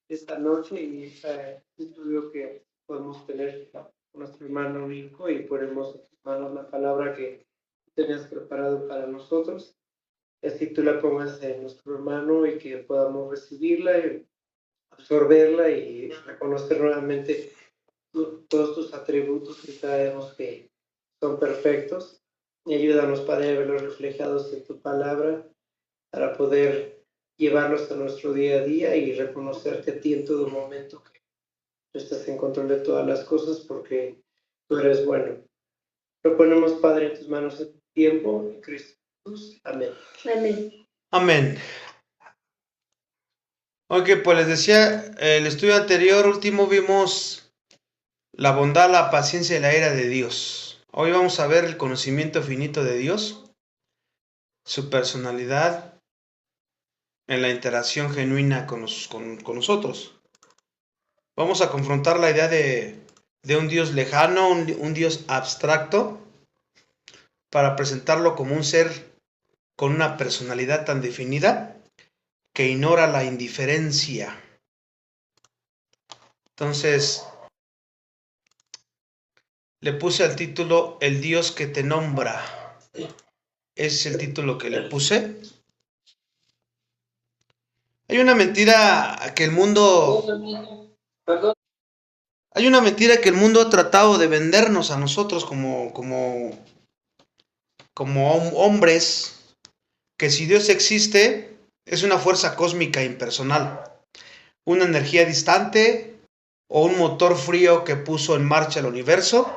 esta noche y este estudio que podemos tener con nuestro hermano Nico, y ponemos en tus manos la palabra que tenías preparado para nosotros. Así tú la pongas en nuestro hermano y que podamos recibirla y absorberla y reconocer nuevamente todos tus atributos que sabemos que son perfectos. Y ayúdanos, Padre, a verlos reflejados en tu palabra para poder llevarlos a nuestro día a día y reconocerte a ti en todo momento, que tú estás en control de todas las cosas porque tú eres bueno. Lo ponemos, Padre, en tus manos en tu tiempo, en Cristo Jesús. Amén. Amén. Amén. Ok, pues les decía, el estudio anterior, último, vimos la bondad, la paciencia y la ira de Dios. Hoy vamos a ver el conocimiento finito de Dios, su personalidad en la interacción genuina con nosotros. Vamos a confrontar la idea de un Dios lejano, un Dios abstracto, para presentarlo como un ser con una personalidad tan definida que ignora la indiferencia. Entonces, le puse al título El Dios que te nombra. Ese es el título que le puse. Hay una mentira que el mundo... Hay una mentira que el mundo ha tratado de vendernos a nosotros como hombres, que si Dios existe, es una fuerza cósmica impersonal, una energía distante o un motor frío que puso en marcha el universo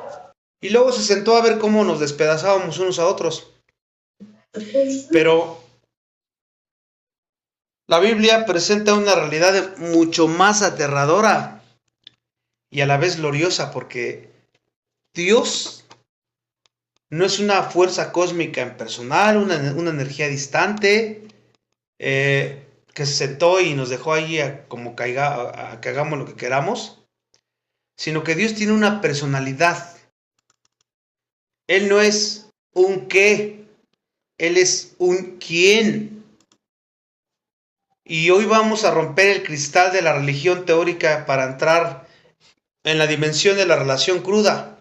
y luego se sentó a ver cómo nos despedazábamos unos a otros. Pero la Biblia presenta una realidad mucho más aterradora y a la vez gloriosa, porque Dios no es una fuerza cósmica impersonal, una energía distante, que se sentó y nos dejó ahí como que hagamos lo que queramos, sino que Dios tiene una personalidad. Él no es un qué, Él es un quién. Y hoy vamos a romper el cristal de la religión teórica para entrar en la dimensión de la relación cruda.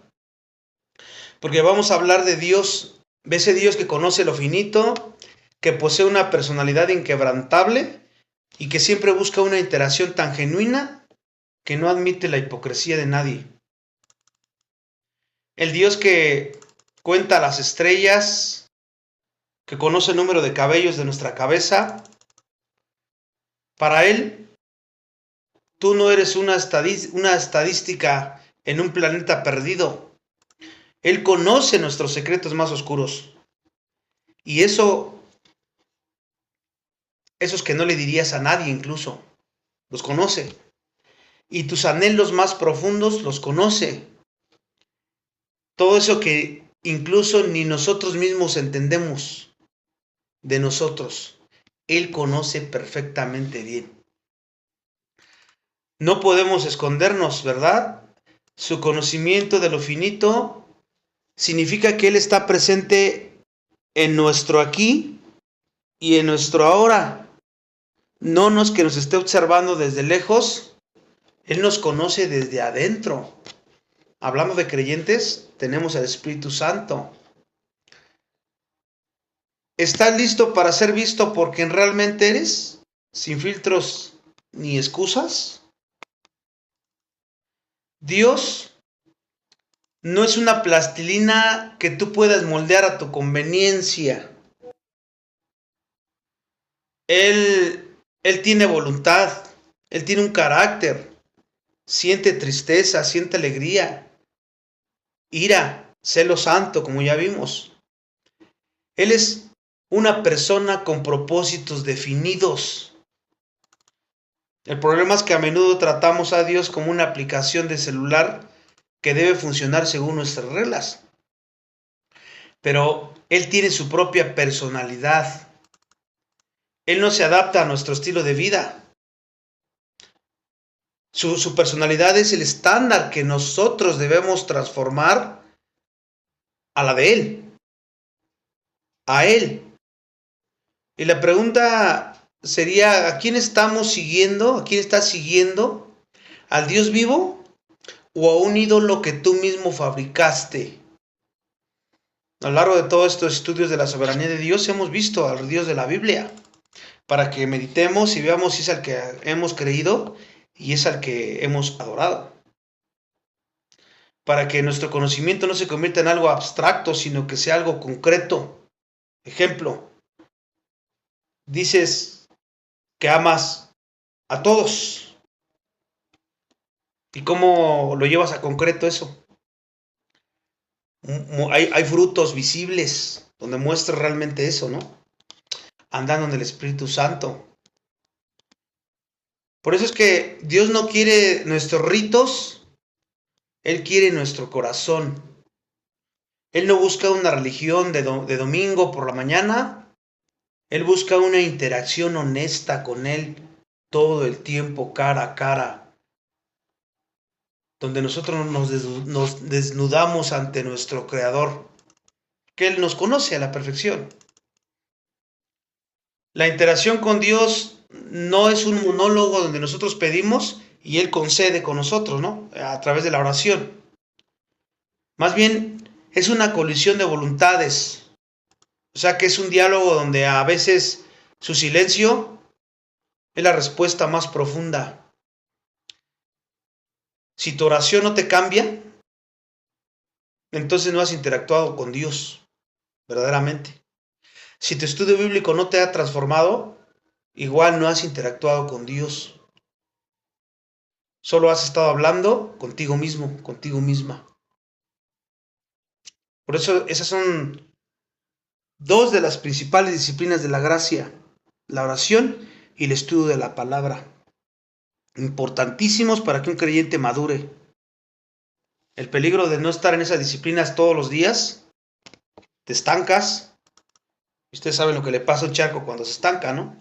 Porque vamos a hablar de Dios, de ese Dios que conoce lo finito, que posee una personalidad inquebrantable y que siempre busca una interacción tan genuina que no admite la hipocresía de nadie. El Dios que cuenta las estrellas, que conoce el número de cabellos de nuestra cabeza. Para Él, tú no eres una estadística en un planeta perdido. Él conoce nuestros secretos más oscuros. Y esos que no le dirías a nadie incluso, los conoce. Y tus anhelos más profundos los conoce. Todo eso que incluso ni nosotros mismos entendemos de nosotros, Él conoce perfectamente bien. No podemos escondernos, ¿verdad? Su conocimiento de lo finito significa que Él está presente en nuestro aquí y en nuestro ahora. No nos que nos esté observando desde lejos, Él nos conoce desde adentro. Hablando de creyentes, tenemos al Espíritu Santo. ¿Estás listo para ser visto por quien realmente eres? Sin filtros ni excusas. Dios no es una plastilina que tú puedas moldear a tu conveniencia. Él tiene voluntad, Él tiene un carácter, siente tristeza, siente alegría, ira, celo santo, como ya vimos. Él es una persona con propósitos definidos. El problema es que a menudo tratamos a Dios como una aplicación de celular que debe funcionar según nuestras reglas. Pero Él tiene su propia personalidad. Él no se adapta a nuestro estilo de vida. Su personalidad es el estándar que nosotros debemos transformar a la de Él. A Él. Y la pregunta sería, ¿a quién estamos siguiendo? ¿A quién estás siguiendo? ¿Al Dios vivo o a un ídolo que tú mismo fabricaste? A lo largo de todos estos estudios de la soberanía de Dios hemos visto al Dios de la Biblia, para que meditemos y veamos si es al que hemos creído y es al que hemos adorado. Para que nuestro conocimiento no se convierta en algo abstracto, sino que sea algo concreto. Ejemplo, dices que amas a todos. ¿Y cómo lo llevas a concreto eso? Hay frutos visibles donde muestra realmente eso, ¿no? Andando en el Espíritu Santo. Por eso es que Dios no quiere nuestros ritos, Él quiere nuestro corazón. Él no busca una religión de domingo por la mañana, Él busca una interacción honesta con Él todo el tiempo, cara a cara, donde nosotros nos desnudamos ante nuestro Creador, que Él nos conoce a la perfección. La interacción con Dios no es un monólogo donde nosotros pedimos y Él concede con nosotros, ¿no? A través de la oración. Más bien es una colisión de voluntades. O sea que es un diálogo donde a veces su silencio es la respuesta más profunda. Si tu oración no te cambia, entonces no has interactuado con Dios verdaderamente. Si tu estudio bíblico no te ha transformado, igual no has interactuado con Dios. Solo has estado hablando contigo mismo, contigo misma. Por eso esas son dos de las principales disciplinas de la gracia: la oración y el estudio de la palabra. Importantísimos para que un creyente madure. El peligro de no estar en esas disciplinas todos los días, te estancas. Ustedes saben lo que le pasa a un charco cuando se estanca, ¿no?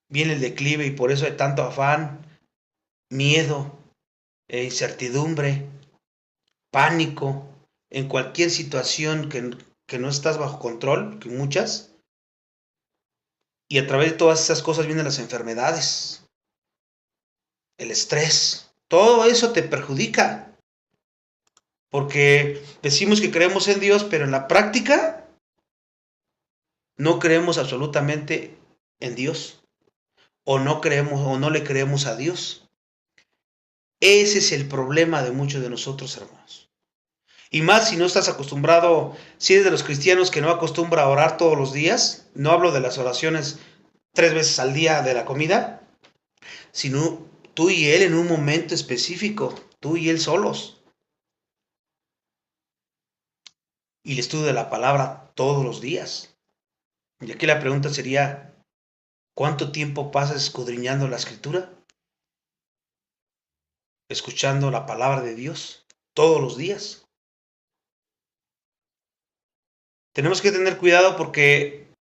Viene el declive y por eso hay tanto afán, miedo, incertidumbre, pánico, en cualquier situación que no estás bajo control, que muchas, y a través de todas esas cosas vienen las enfermedades, el estrés, todo eso te perjudica, porque decimos que creemos en Dios, pero en la práctica no creemos absolutamente en Dios, o no creemos o no le creemos a Dios. Ese es el problema de muchos de nosotros, hermanos. Y más si no estás acostumbrado, si eres de los cristianos que no acostumbra a orar todos los días, no hablo de las oraciones 3 veces al día de la comida, sino tú y Él en un momento específico, tú y Él solos. Y el estudio de la palabra todos los días. Y aquí la pregunta sería, ¿cuánto tiempo pasas escudriñando la Escritura? Escuchando la palabra de Dios todos los días. Tenemos que tener cuidado porque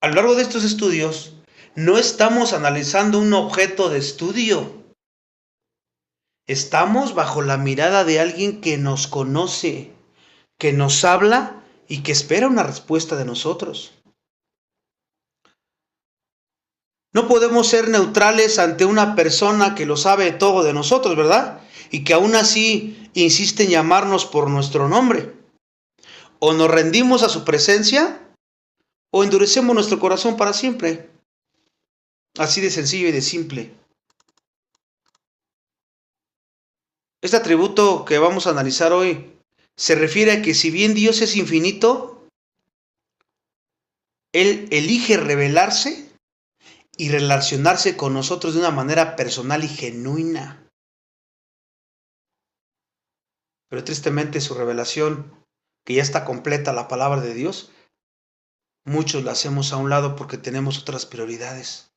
a lo largo de estos estudios no estamos analizando un objeto de estudio. Estamos bajo la mirada de alguien que nos conoce, que nos habla y que espera una respuesta de nosotros. No podemos ser neutrales ante una persona que lo sabe todo de nosotros, ¿verdad? Y que aún así insiste en llamarnos por nuestro nombre. O nos rendimos a su presencia o endurecemos nuestro corazón para siempre. Así de sencillo y de simple. Este atributo que vamos a analizar hoy se refiere a que si bien Dios es infinito, Él elige revelarse y relacionarse con nosotros de una manera personal y genuina. Pero tristemente su revelación, que ya está completa la palabra de Dios, muchos la hacemos a un lado porque tenemos otras prioridades.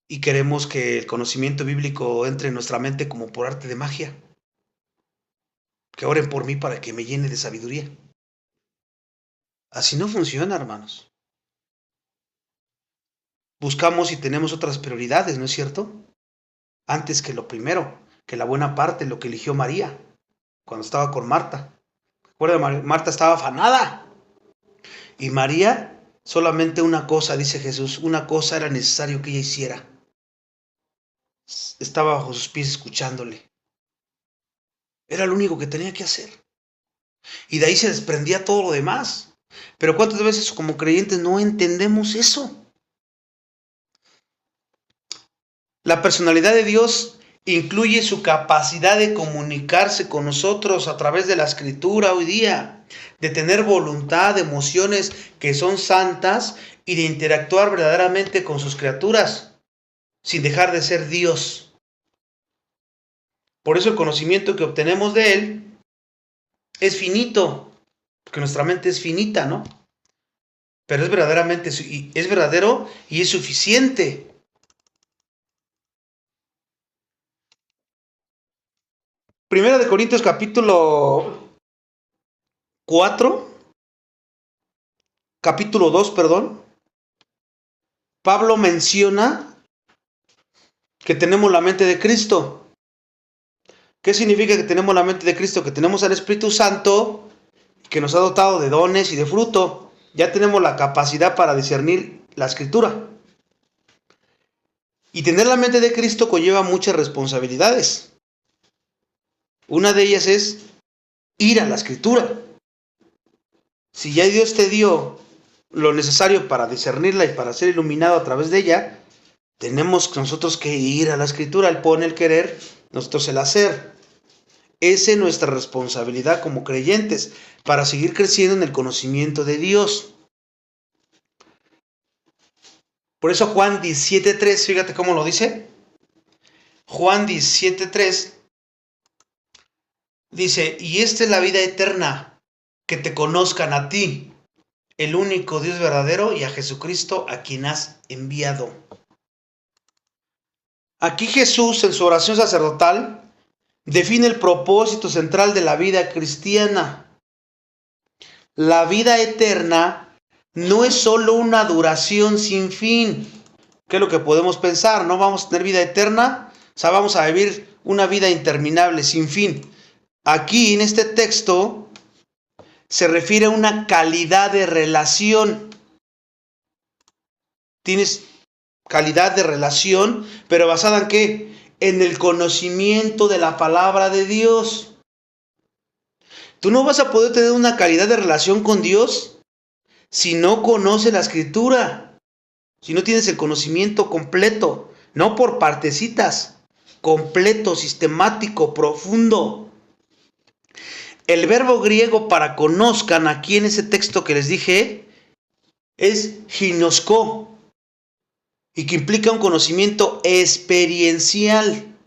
Y queremos que el conocimiento bíblico entre en nuestra mente como por arte de magia. Que oren por mí para que me llene de sabiduría. Así no funciona, hermanos. Buscamos y tenemos otras prioridades, ¿no es cierto? Antes que lo primero, que la buena parte, lo que eligió María, cuando estaba con Marta. Recuerda, Marta estaba afanada. Y María, solamente una cosa, dice Jesús, una cosa era necesario que ella hiciera. Estaba bajo sus pies escuchándole. Era lo único que tenía que hacer. Y de ahí se desprendía todo lo demás. Pero ¿cuántas veces como creyentes no entendemos eso? La personalidad de Dios incluye su capacidad de comunicarse con nosotros a través de la Escritura hoy día, de tener voluntad, emociones que son santas y de interactuar verdaderamente con sus criaturas, sin dejar de ser Dios. Por eso el conocimiento que obtenemos de Él es finito, porque nuestra mente es finita, ¿no? Pero es verdadero y es suficiente. Primera de Corintios capítulo 2, Pablo menciona que tenemos la mente de Cristo. ¿Qué significa que tenemos la mente de Cristo? Que tenemos al Espíritu Santo que nos ha dotado de dones y de fruto. Ya tenemos la capacidad para discernir la Escritura. Y tener la mente de Cristo conlleva muchas responsabilidades. Una de ellas es ir a la Escritura. Si ya Dios te dio lo necesario para discernirla y para ser iluminado a través de ella, tenemos nosotros que ir a la Escritura. Él pone el querer, nosotros el hacer. Esa es nuestra responsabilidad como creyentes para seguir creciendo en el conocimiento de Dios. Por eso Juan 17:3, fíjate cómo lo dice. Juan 17:3 dice, y esta es la vida eterna, que te conozcan a ti, el único Dios verdadero, y a Jesucristo a quien has enviado. Aquí Jesús, en su oración sacerdotal, define el propósito central de la vida cristiana. La vida eterna no es solo una duración sin fin. ¿Qué es lo que podemos pensar? ¿No vamos a tener vida eterna? O sea, vamos a vivir una vida interminable, sin fin. Aquí, en este texto, se refiere a una calidad de relación. Tienes calidad de relación, pero basada en ¿qué? En el conocimiento de la palabra de Dios. Tú no vas a poder tener una calidad de relación con Dios si no conoces la Escritura, si no tienes el conocimiento completo, no por partecitas, completo, sistemático, profundo. El verbo griego para conozcan, aquí en ese texto que les dije, es ginosko, y que implica un conocimiento experiencial,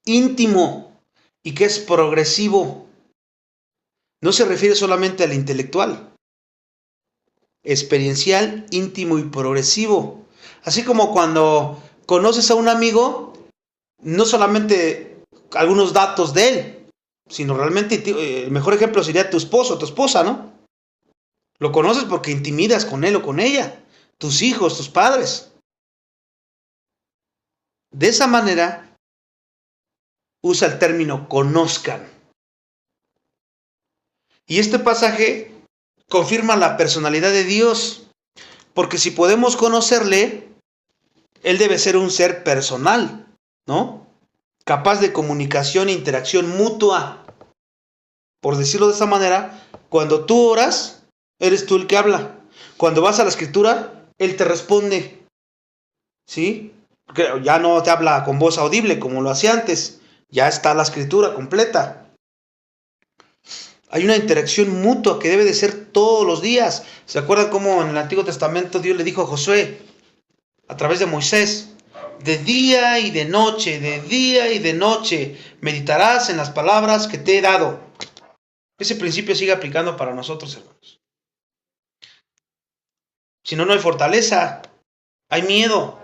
íntimo, y que es progresivo. No se refiere solamente al intelectual. Experiencial, íntimo y progresivo. Así como cuando conoces a un amigo, no solamente algunos datos de él, sino realmente el mejor ejemplo sería tu esposo o tu esposa, ¿no? Lo conoces porque intimidas con él o con ella, tus hijos, tus padres. De esa manera, usa el término conozcan. Y este pasaje confirma la personalidad de Dios, porque si podemos conocerle, Él debe ser un ser personal, ¿no? Capaz de comunicación e interacción mutua. Por decirlo de esa manera, cuando tú oras, eres tú el que habla. Cuando vas a la Escritura, Él te responde. ¿Sí? Porque ya no te habla con voz audible como lo hacía antes. Ya está la Escritura completa. Hay una interacción mutua que debe de ser todos los días. ¿Se acuerdan cómo en el Antiguo Testamento Dios le dijo a Josué, a través de Moisés, de día y de noche, meditarás en las palabras que te he dado? Ese principio sigue aplicando para nosotros, hermanos. Si no, no hay fortaleza, hay miedo,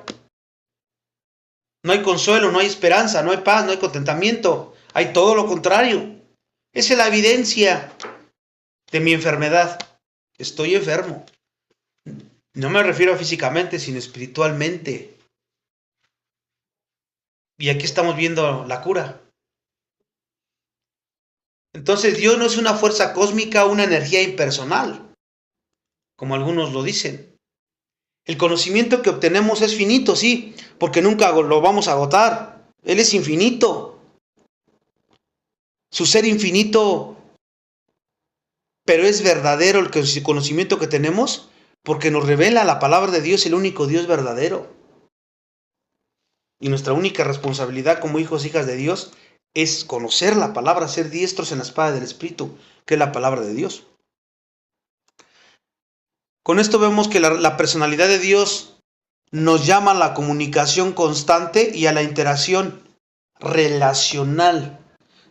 no hay consuelo, no hay esperanza, no hay paz, no hay contentamiento, hay todo lo contrario. Esa es la evidencia de mi enfermedad. Estoy enfermo. No me refiero físicamente, sino espiritualmente. Y aquí estamos viendo la cura. Entonces Dios no es una fuerza cósmica, una energía impersonal, como algunos lo dicen. El conocimiento que obtenemos es finito, sí, porque nunca lo vamos a agotar. Él es infinito. Su ser infinito, pero es verdadero el conocimiento que tenemos porque nos revela la palabra de Dios, el único Dios verdadero. Y nuestra única responsabilidad como hijos e hijas de Dios es conocer la palabra, ser diestros en la espada del Espíritu, que es la palabra de Dios. Con esto vemos que la personalidad de Dios nos llama a la comunicación constante y a la interacción relacional.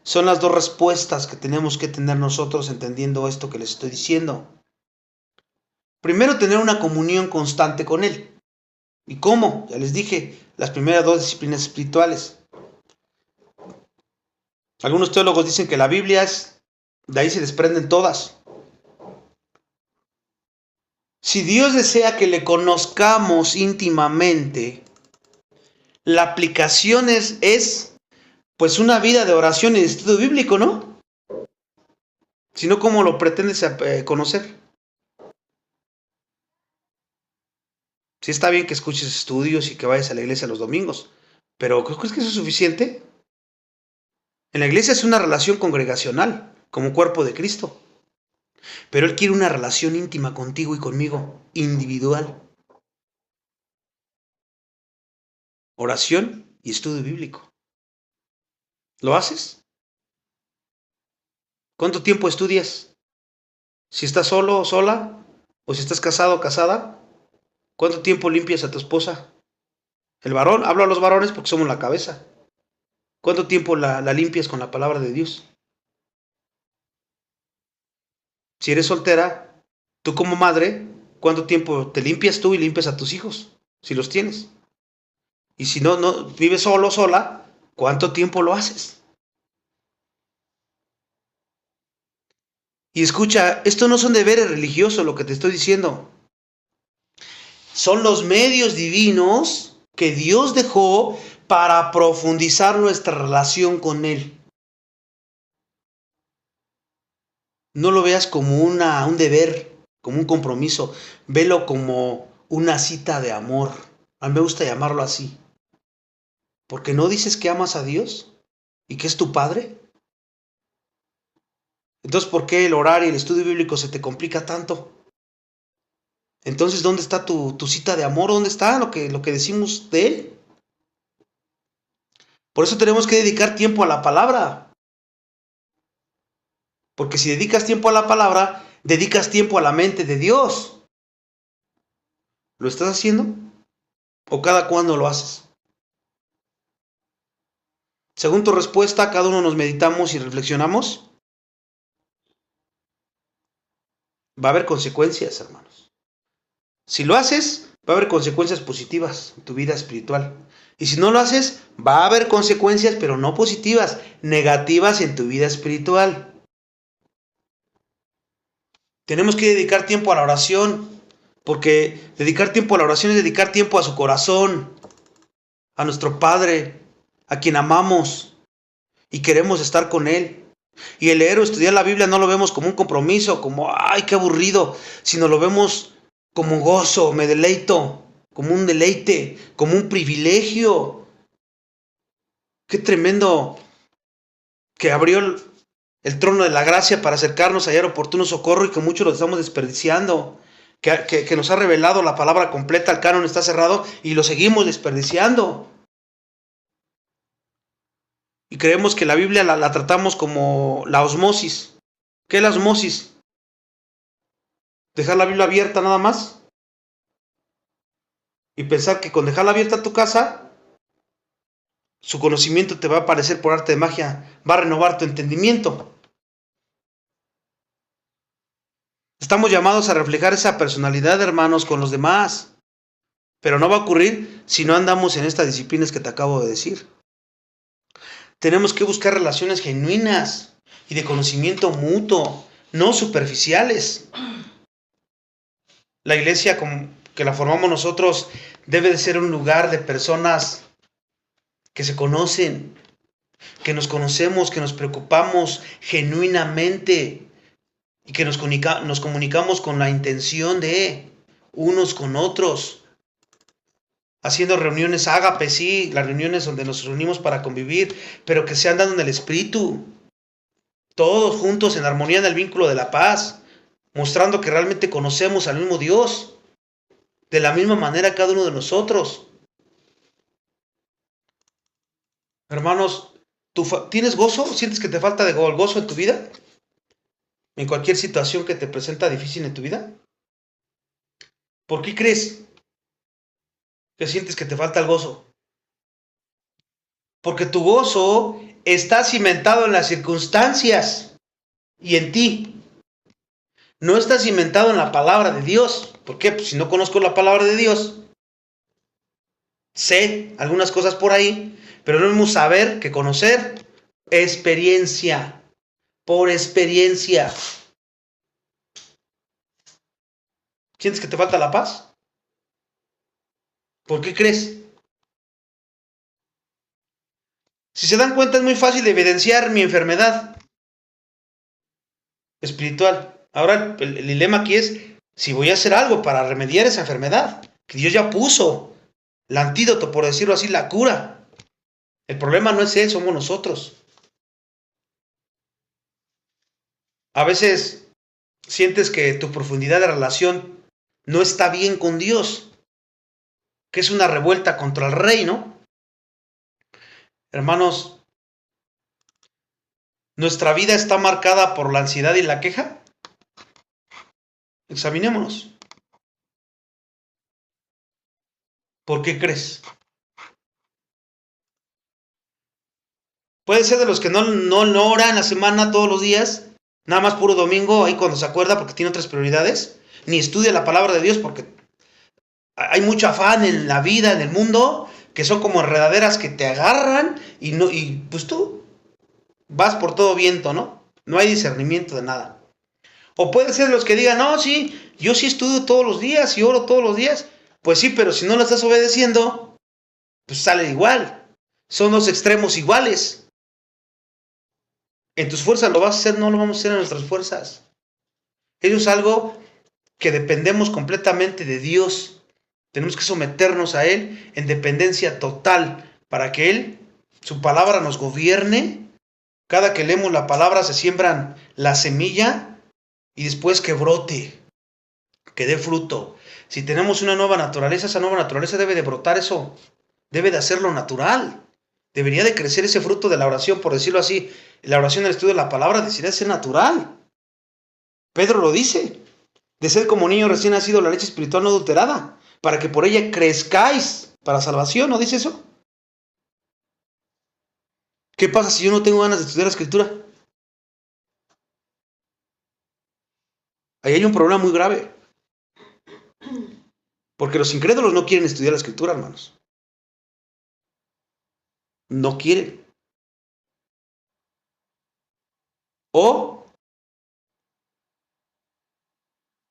Son las dos respuestas que tenemos que tener nosotros entendiendo esto que les estoy diciendo. Primero, tener una comunión constante con Él. ¿Y cómo? Ya les dije, las primeras dos disciplinas espirituales. Algunos teólogos dicen que la Biblia de ahí se desprenden todas. Si Dios desea que le conozcamos íntimamente, la aplicación es pues una vida de oración y de estudio bíblico, ¿no? Si no, ¿cómo lo pretendes conocer? Sí está bien que escuches estudios y que vayas a la iglesia los domingos, pero ¿crees que eso es suficiente? En la iglesia es una relación congregacional, como cuerpo de Cristo. Pero Él quiere una relación íntima contigo y conmigo, individual. Oración y estudio bíblico. ¿Lo haces? ¿Cuánto tiempo estudias? Si estás solo o sola, o si estás casado o casada, ¿cuánto tiempo limpias a tu esposa? El varón, hablo a los varones porque somos la cabeza. ¿Cuánto tiempo la limpias con la palabra de Dios? Si eres soltera, tú como madre, ¿cuánto tiempo te limpias tú y limpias a tus hijos? Si los tienes. Y si no vives solo o sola, ¿cuánto tiempo lo haces? Y escucha, esto no son deberes religiosos lo que te estoy diciendo. Son los medios divinos que Dios dejó para profundizar nuestra relación con Él. No lo veas como un deber, como un compromiso. Velo como una cita de amor. A mí me gusta llamarlo así. ¿Porque no dices que amas a Dios y que es tu Padre? Entonces, ¿por qué el orar y el estudio bíblico se te complica tanto? Entonces, ¿dónde está tu cita de amor? ¿Dónde está lo que decimos de Él? Por eso tenemos que dedicar tiempo a la palabra. Porque si dedicas tiempo a la palabra, dedicas tiempo a la mente de Dios. ¿Lo estás haciendo? ¿O cada cuándo lo haces? Según tu respuesta, cada uno nos meditamos y reflexionamos. Va a haber consecuencias, hermanos. Si lo haces, va a haber consecuencias positivas en tu vida espiritual. Y si no lo haces, va a haber consecuencias, pero no positivas, negativas en tu vida espiritual. Tenemos que dedicar tiempo a la oración, porque dedicar tiempo a la oración es dedicar tiempo a su corazón, a nuestro Padre, a quien amamos y queremos estar con Él. Y el leer o estudiar la Biblia no lo vemos como un compromiso, como ¡ay, qué aburrido!, sino lo vemos como gozo, me deleito, como un deleite, como un privilegio. Qué tremendo que abrió el trono de la gracia para acercarnos a hallar oportuno socorro y que muchos lo estamos desperdiciando. Que nos ha revelado la palabra completa, el canon está cerrado y lo seguimos desperdiciando. Y creemos que la Biblia la tratamos como la osmosis. ¿Qué es la osmosis? ¿Dejar la Biblia abierta nada más? Y pensar que con dejarla abierta a tu casa, su conocimiento te va a aparecer por arte de magia, va a renovar tu entendimiento. Estamos llamados a reflejar esa personalidad, hermanos, con los demás. Pero no va a ocurrir si no andamos en estas disciplinas que te acabo de decir. Tenemos que buscar relaciones genuinas y de conocimiento mutuo, no superficiales. La iglesia que la formamos nosotros debe de ser un lugar de personas que se conocen, que nos conocemos, que nos preocupamos genuinamente y que nos comunicamos con la intención de unos con otros, haciendo reuniones ágape, sí, las reuniones donde nos reunimos para convivir, pero que sean dando en el Espíritu, todos juntos en armonía en el vínculo de la paz, mostrando que realmente conocemos al mismo Dios, de la misma manera cada uno de nosotros. Hermanos, ¿tienes gozo? ¿Sientes que te falta de gozo en tu vida? ¿En cualquier situación que te presenta difícil en tu vida? ¿Por qué crees que sientes que te falta el gozo? Porque tu gozo está cimentado en las circunstancias y en ti. No está cimentado en la palabra de Dios. ¿Por qué? Pues si no conozco la palabra de Dios, sé algunas cosas por ahí, pero no mismo saber que conocer. Experiencia, por experiencia. ¿Sientes que te falta la paz? ¿Por qué crees? Si se dan cuenta, es muy fácil de evidenciar mi enfermedad espiritual. Ahora, el dilema aquí es si voy a hacer algo para remediar esa enfermedad, que Dios ya puso el antídoto, por decirlo así, la cura. El problema no es Él, somos nosotros. A veces sientes que tu profundidad de relación no está bien con Dios, que es una revuelta contra el rey, ¿no? Hermanos, ¿nuestra vida está marcada por la ansiedad y la queja? Examinémonos. ¿Por qué crees? Puede ser de los que no ora en la semana todos los días, nada más puro domingo, ahí cuando se acuerda porque tiene otras prioridades, ni estudia la palabra de Dios porque hay mucho afán en la vida, en el mundo, que son como enredaderas que te agarran y pues tú vas por todo viento, ¿no? No hay discernimiento de nada. O puede ser los que digan, no, sí, yo sí estudio todos los días y oro todos los días. Pues sí, pero si no lo estás obedeciendo, pues sale igual. Son dos extremos iguales. En tus fuerzas lo vas a hacer, no lo vamos a hacer en nuestras fuerzas. Eso es algo que dependemos completamente de Dios. Tenemos que someternos a Él en dependencia total para que Él, su palabra nos gobierne. Cada que leemos la palabra se siembran la semilla y después que brote, que dé fruto. Si tenemos una nueva naturaleza, esa nueva naturaleza debe de brotar eso, debe de hacerlo natural. Debería de crecer ese fruto de la oración, por decirlo así. La oración, el estudio de la palabra, debería ser natural. Pedro lo dice. De ser como niño recién nacido la leche espiritual no adulterada, para que por ella crezcáis para salvación, ¿no dice eso? ¿Qué pasa si yo no tengo ganas de estudiar la escritura? Ahí hay un problema muy grave. Porque los incrédulos no quieren estudiar la escritura, hermanos. No quieren. O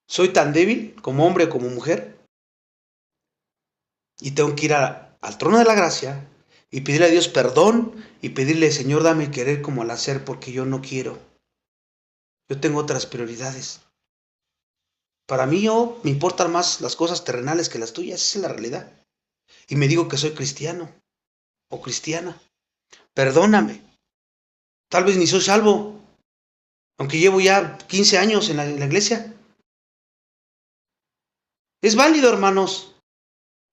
soy tan débil como hombre o como mujer y tengo que ir al trono de la gracia y pedirle a Dios perdón y pedirle, Señor, dame el querer como el hacer porque yo no quiero. Yo tengo otras prioridades. Para mí me importan más las cosas terrenales que las tuyas, esa es la realidad. Y me digo que soy cristiano o cristiana. Perdóname. Tal vez ni soy salvo, aunque llevo ya 15 años en la iglesia. Es válido, hermanos,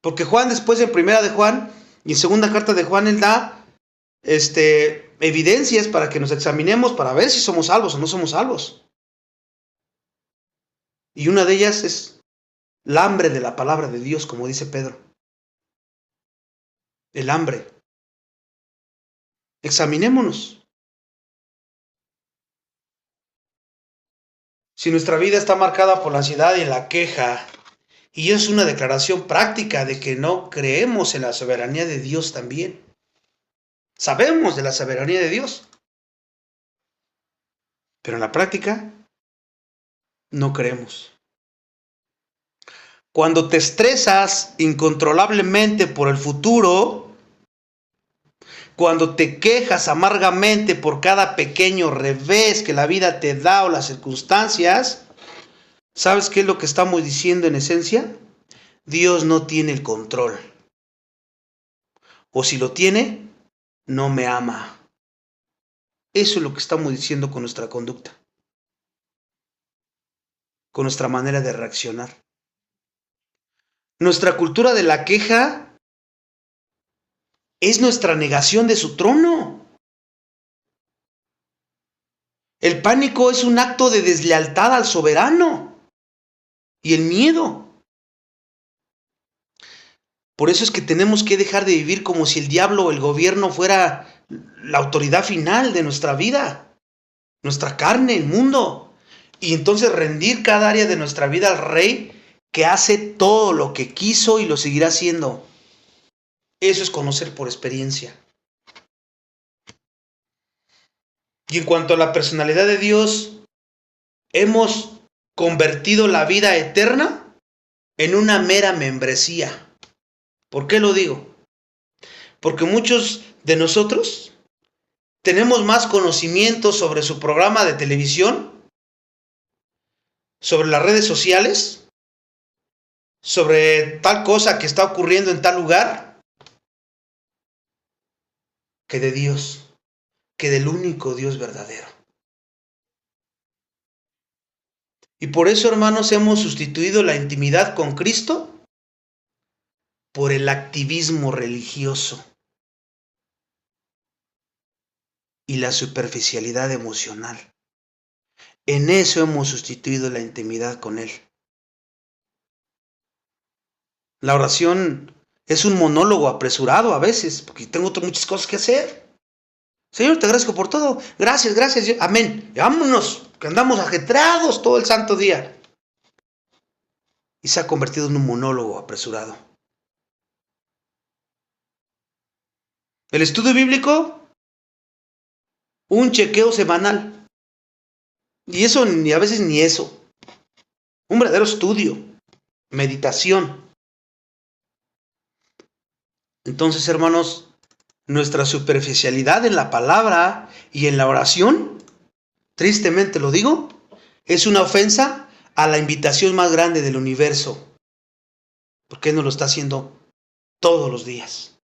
porque Juan después en primera de Juan y en segunda carta de Juan, él da evidencias para que nos examinemos para ver si somos salvos o no somos salvos. Y una de ellas es el hambre de la palabra de Dios, como dice Pedro. El hambre. Examinémonos. Si nuestra vida está marcada por la ansiedad y la queja, y es una declaración práctica de que no creemos en la soberanía de Dios también. Sabemos de la soberanía de Dios, pero en la práctica no creemos. Cuando te estresas incontrolablemente por el futuro, cuando te quejas amargamente por cada pequeño revés que la vida te da o las circunstancias, ¿sabes qué es lo que estamos diciendo en esencia? Dios no tiene el control. O si lo tiene, no me ama. Eso es lo que estamos diciendo con nuestra conducta, con nuestra manera de reaccionar. Nuestra cultura de la queja es nuestra negación de su trono. El pánico es un acto de deslealtad al soberano y el miedo. Por eso es que tenemos que dejar de vivir como si el diablo o el gobierno fuera la autoridad final de nuestra vida, nuestra carne, el mundo. Y entonces rendir cada área de nuestra vida al Rey que hace todo lo que quiso y lo seguirá haciendo. Eso es conocer por experiencia. Y en cuanto a la personalidad de Dios, hemos convertido la vida eterna en una mera membresía. ¿Por qué lo digo? Porque muchos de nosotros tenemos más conocimiento sobre su programa de televisión, sobre las redes sociales, sobre tal cosa que está ocurriendo en tal lugar, que de Dios, que del único Dios verdadero. Y por eso, hermanos, hemos sustituido la intimidad con Cristo por el activismo religioso y la superficialidad emocional. En eso hemos sustituido la intimidad con Él. La oración es un monólogo apresurado a veces, porque tengo muchas cosas que hacer. Señor, te agradezco por todo. Gracias, gracias. Amén. Vámonos, que andamos ajetreados todo el santo día. Y se ha convertido en un monólogo apresurado. El estudio bíblico, un chequeo semanal. Y eso ni a veces ni eso. Un verdadero estudio, meditación. Entonces, hermanos, nuestra superficialidad en la palabra y en la oración, tristemente lo digo, es una ofensa a la invitación más grande del universo. Porque Él nos lo está haciendo todos los días.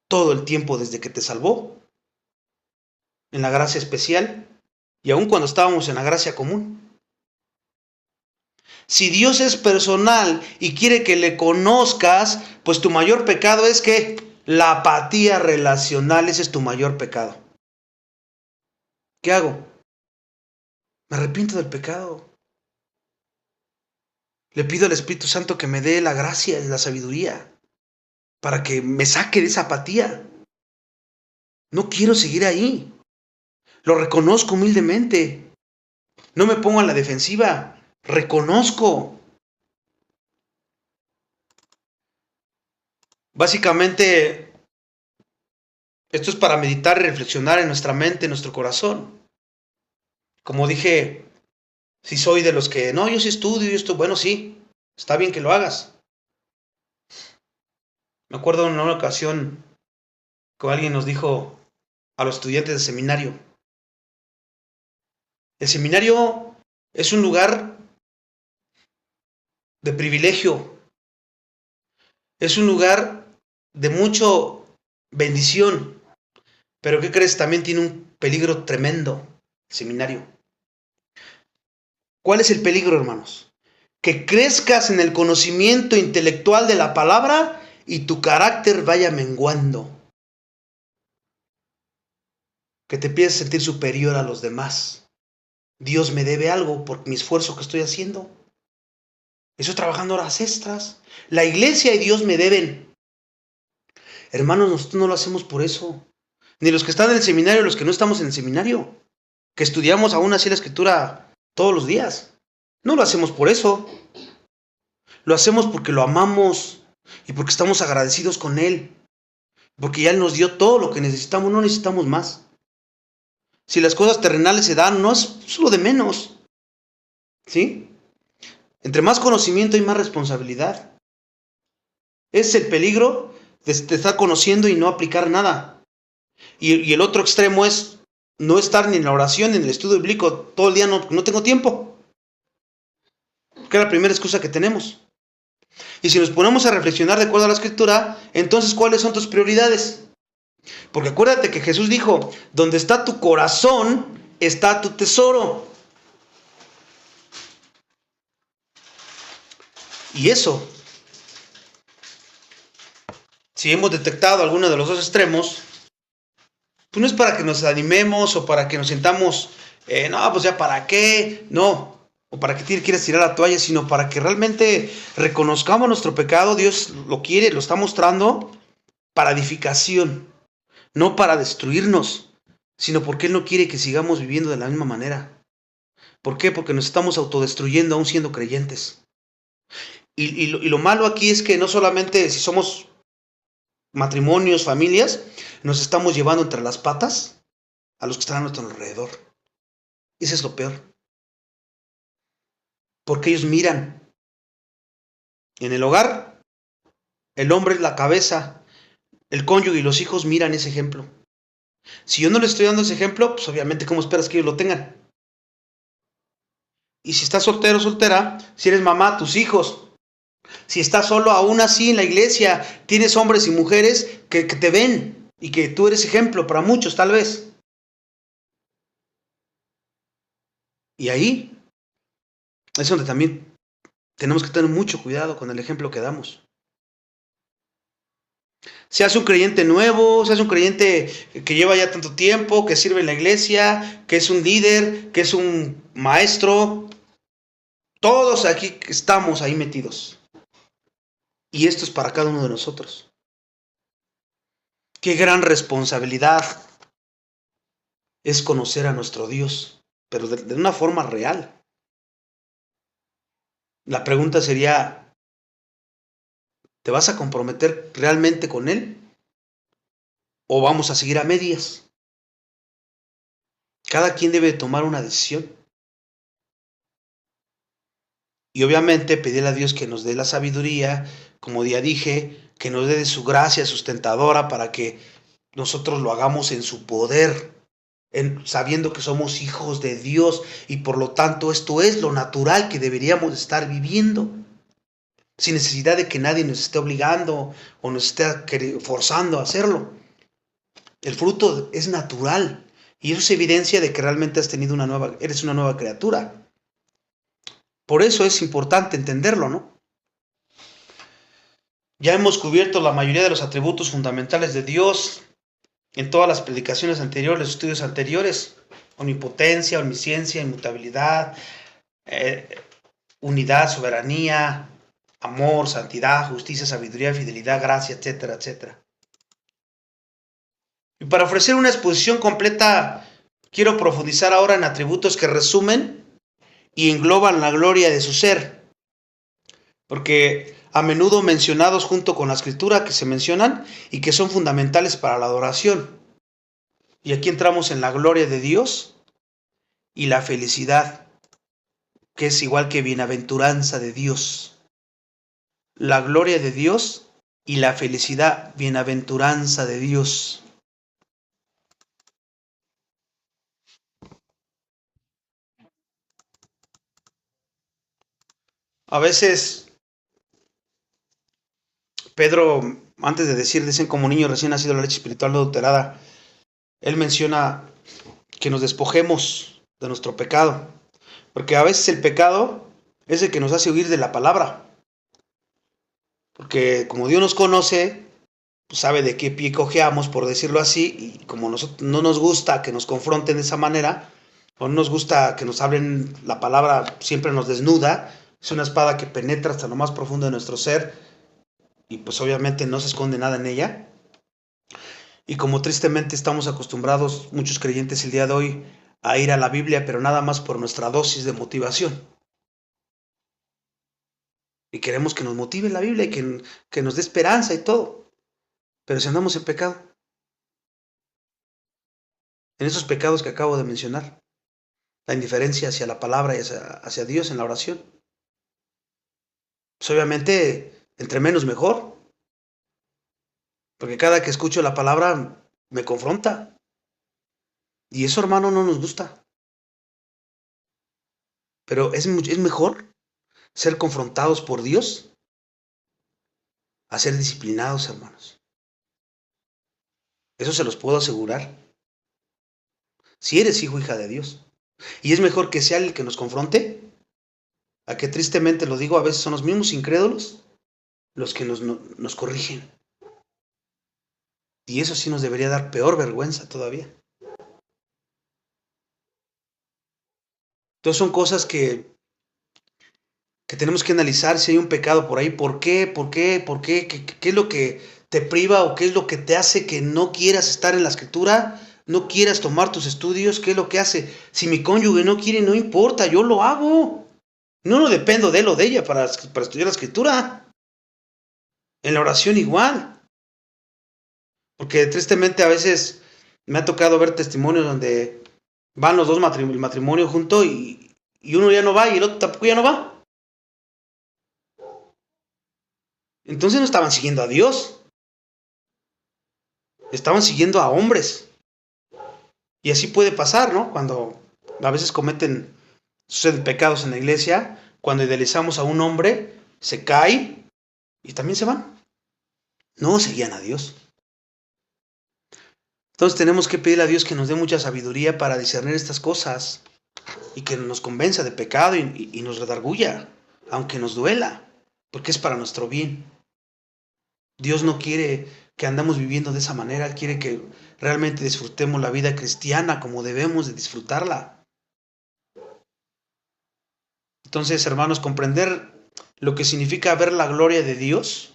Todo el tiempo desde que te salvó, en la gracia especial y aun cuando estábamos en la gracia común. Si Dios es personal y quiere que le conozcas, pues tu mayor pecado es que la apatía relacional, ese es tu mayor pecado. ¿Qué hago? Me arrepiento del pecado. Le pido al Espíritu Santo que me dé la gracia y la sabiduría para que me saque de esa apatía. No quiero seguir ahí. Lo reconozco humildemente. No me pongo a la defensiva. Reconozco. Básicamente, esto es para meditar y reflexionar en nuestra mente, en nuestro corazón. Como dije, si soy de los que, no, yo sí estudio, yo esto, bueno, sí, está bien que lo hagas. Me acuerdo en una ocasión que alguien nos dijo a los estudiantes del seminario, el seminario es un lugar de privilegio, es un lugar de mucha bendición, pero ¿qué crees? También tiene un peligro tremendo, el seminario. ¿Cuál es el peligro, hermanos? Que crezcas en el conocimiento intelectual de la palabra y tu carácter vaya menguando. Que te empieces a sentir superior a los demás. Dios me debe algo por mi esfuerzo que estoy haciendo. Estoy trabajando horas extras. La iglesia y Dios me deben. Hermanos, nosotros no lo hacemos por eso. Ni los que están en el seminario, los que no estamos en el seminario. Que estudiamos aún así la Escritura todos los días. No lo hacemos por eso. Lo hacemos porque lo amamos y porque estamos agradecidos con Él. Porque ya Él nos dio todo lo que necesitamos, no necesitamos más. Si las cosas terrenales se dan, no es lo de menos. ¿Sí? Entre más conocimiento hay más responsabilidad. Es el peligro de estar conociendo y no aplicar nada. Y el otro extremo es no estar ni en la oración ni en el estudio bíblico todo el día, no tengo tiempo. Que es la primera excusa que tenemos. Y si nos ponemos a reflexionar de acuerdo a la Escritura, entonces, ¿cuáles son tus prioridades? Porque acuérdate que Jesús dijo, donde está tu corazón, está tu tesoro. Y eso, si hemos detectado alguno de los dos extremos, pues no es para que nos animemos o para que nos sintamos, no, pues ya para qué, no, o para que quieras tirar la toalla, sino para que realmente reconozcamos nuestro pecado. Dios lo quiere, lo está mostrando para edificación, no para destruirnos, sino porque Él no quiere que sigamos viviendo de la misma manera. ¿Por qué? Porque nos estamos autodestruyendo aún siendo creyentes. Y lo malo aquí es que no solamente si somos matrimonios, familias, nos estamos llevando entre las patas a los que están a nuestro alrededor. Eso es lo peor. Porque ellos miran. En el hogar, el hombre es la cabeza, el cónyuge y los hijos miran ese ejemplo. Si yo no les estoy dando ese ejemplo, pues obviamente, ¿cómo esperas que ellos lo tengan? Y si estás soltero o soltera, si eres mamá, tus hijos. Si estás solo, aún así en la iglesia, tienes hombres y mujeres que te ven y que tú eres ejemplo para muchos, tal vez. Y ahí es donde también tenemos que tener mucho cuidado con el ejemplo que damos. Seas un creyente nuevo, seas un creyente que lleva ya tanto tiempo, que sirve en la iglesia, que es un líder, que es un maestro. Todos aquí estamos ahí metidos. Y esto es para cada uno de nosotros. Qué gran responsabilidad es conocer a nuestro Dios, pero de una forma real. La pregunta sería, ¿te vas a comprometer realmente con Él? ¿O vamos a seguir a medias? Cada quien debe tomar una decisión. Y obviamente pedirle a Dios que nos dé la sabiduría, como ya dije, que nos dé de su gracia sustentadora para que nosotros lo hagamos en su poder, sabiendo que somos hijos de Dios y por lo tanto esto es lo natural que deberíamos estar viviendo, sin necesidad de que nadie nos esté obligando o nos esté forzando a hacerlo. El fruto es natural y eso es evidencia de que realmente eres una nueva criatura. Por eso es importante entenderlo, ¿no? Ya hemos cubierto la mayoría de los atributos fundamentales de Dios en todas las predicaciones anteriores, los estudios anteriores: omnipotencia, omnisciencia, inmutabilidad, unidad, soberanía, amor, santidad, justicia, sabiduría, fidelidad, gracia, etcétera, etcétera. Y para ofrecer una exposición completa, quiero profundizar ahora en atributos que resumen y engloban la gloria de su ser, porque a menudo mencionados junto con la escritura que se mencionan y que son fundamentales para la adoración. Y aquí entramos en la gloria de Dios y la felicidad, que es igual que bienaventuranza de Dios. La gloria de Dios y la felicidad, bienaventuranza de Dios. A veces Pedro, antes de dicen como niño recién nacido la leche espiritual no adulterada, él menciona que nos despojemos de nuestro pecado, porque a veces el pecado es el que nos hace huir de la palabra, porque como Dios nos conoce, pues sabe de qué pie cojeamos, por decirlo así, y como no nos gusta que nos confronten de esa manera, o no nos gusta que nos hablen la palabra, siempre nos desnuda. Es una espada que penetra hasta lo más profundo de nuestro ser y pues obviamente no se esconde nada en ella. Y como tristemente estamos acostumbrados, muchos creyentes el día de hoy, a ir a la Biblia, pero nada más por nuestra dosis de motivación. Y queremos que nos motive la Biblia y que nos dé esperanza y todo. Pero si andamos en pecado, en esos pecados que acabo de mencionar, la indiferencia hacia la palabra y hacia Dios en la oración, pues obviamente entre menos mejor, porque cada que escucho la palabra me confronta. Y eso, hermano, no nos gusta. Pero es mejor ser confrontados por Dios a ser disciplinados, hermanos. Eso se los puedo asegurar. Si eres hijo o hija de Dios. Y es mejor que sea el que nos confronte, a que tristemente lo digo, a veces son los mismos incrédulos los que nos corrigen. Y eso sí nos debería dar peor vergüenza todavía. Entonces son cosas que tenemos que analizar si hay un pecado por ahí. ¿Por qué? ¿Qué es lo que te priva o qué es lo que te hace que no quieras estar en la Escritura? ¿No quieras tomar tus estudios? ¿Qué es lo que hace? Si mi cónyuge no quiere, no importa, yo lo hago. No dependo de él o de ella para estudiar la Escritura. En la oración igual. Porque tristemente a veces me ha tocado ver testimonios donde van los dos el matrimonio junto y uno ya no va y el otro tampoco ya no va. Entonces no estaban siguiendo a Dios. Estaban siguiendo a hombres. Y así puede pasar, ¿no? Cuando a veces suceden pecados en la iglesia, cuando idealizamos a un hombre, se cae y también se van. No seguían a Dios. Entonces tenemos que pedirle a Dios que nos dé mucha sabiduría para discernir estas cosas y que nos convenza de pecado y nos redarguya, aunque nos duela, porque es para nuestro bien. Dios no quiere que andamos viviendo de esa manera, Él quiere que realmente disfrutemos la vida cristiana como debemos de disfrutarla. Entonces, hermanos, comprender lo que significa ver la gloria de Dios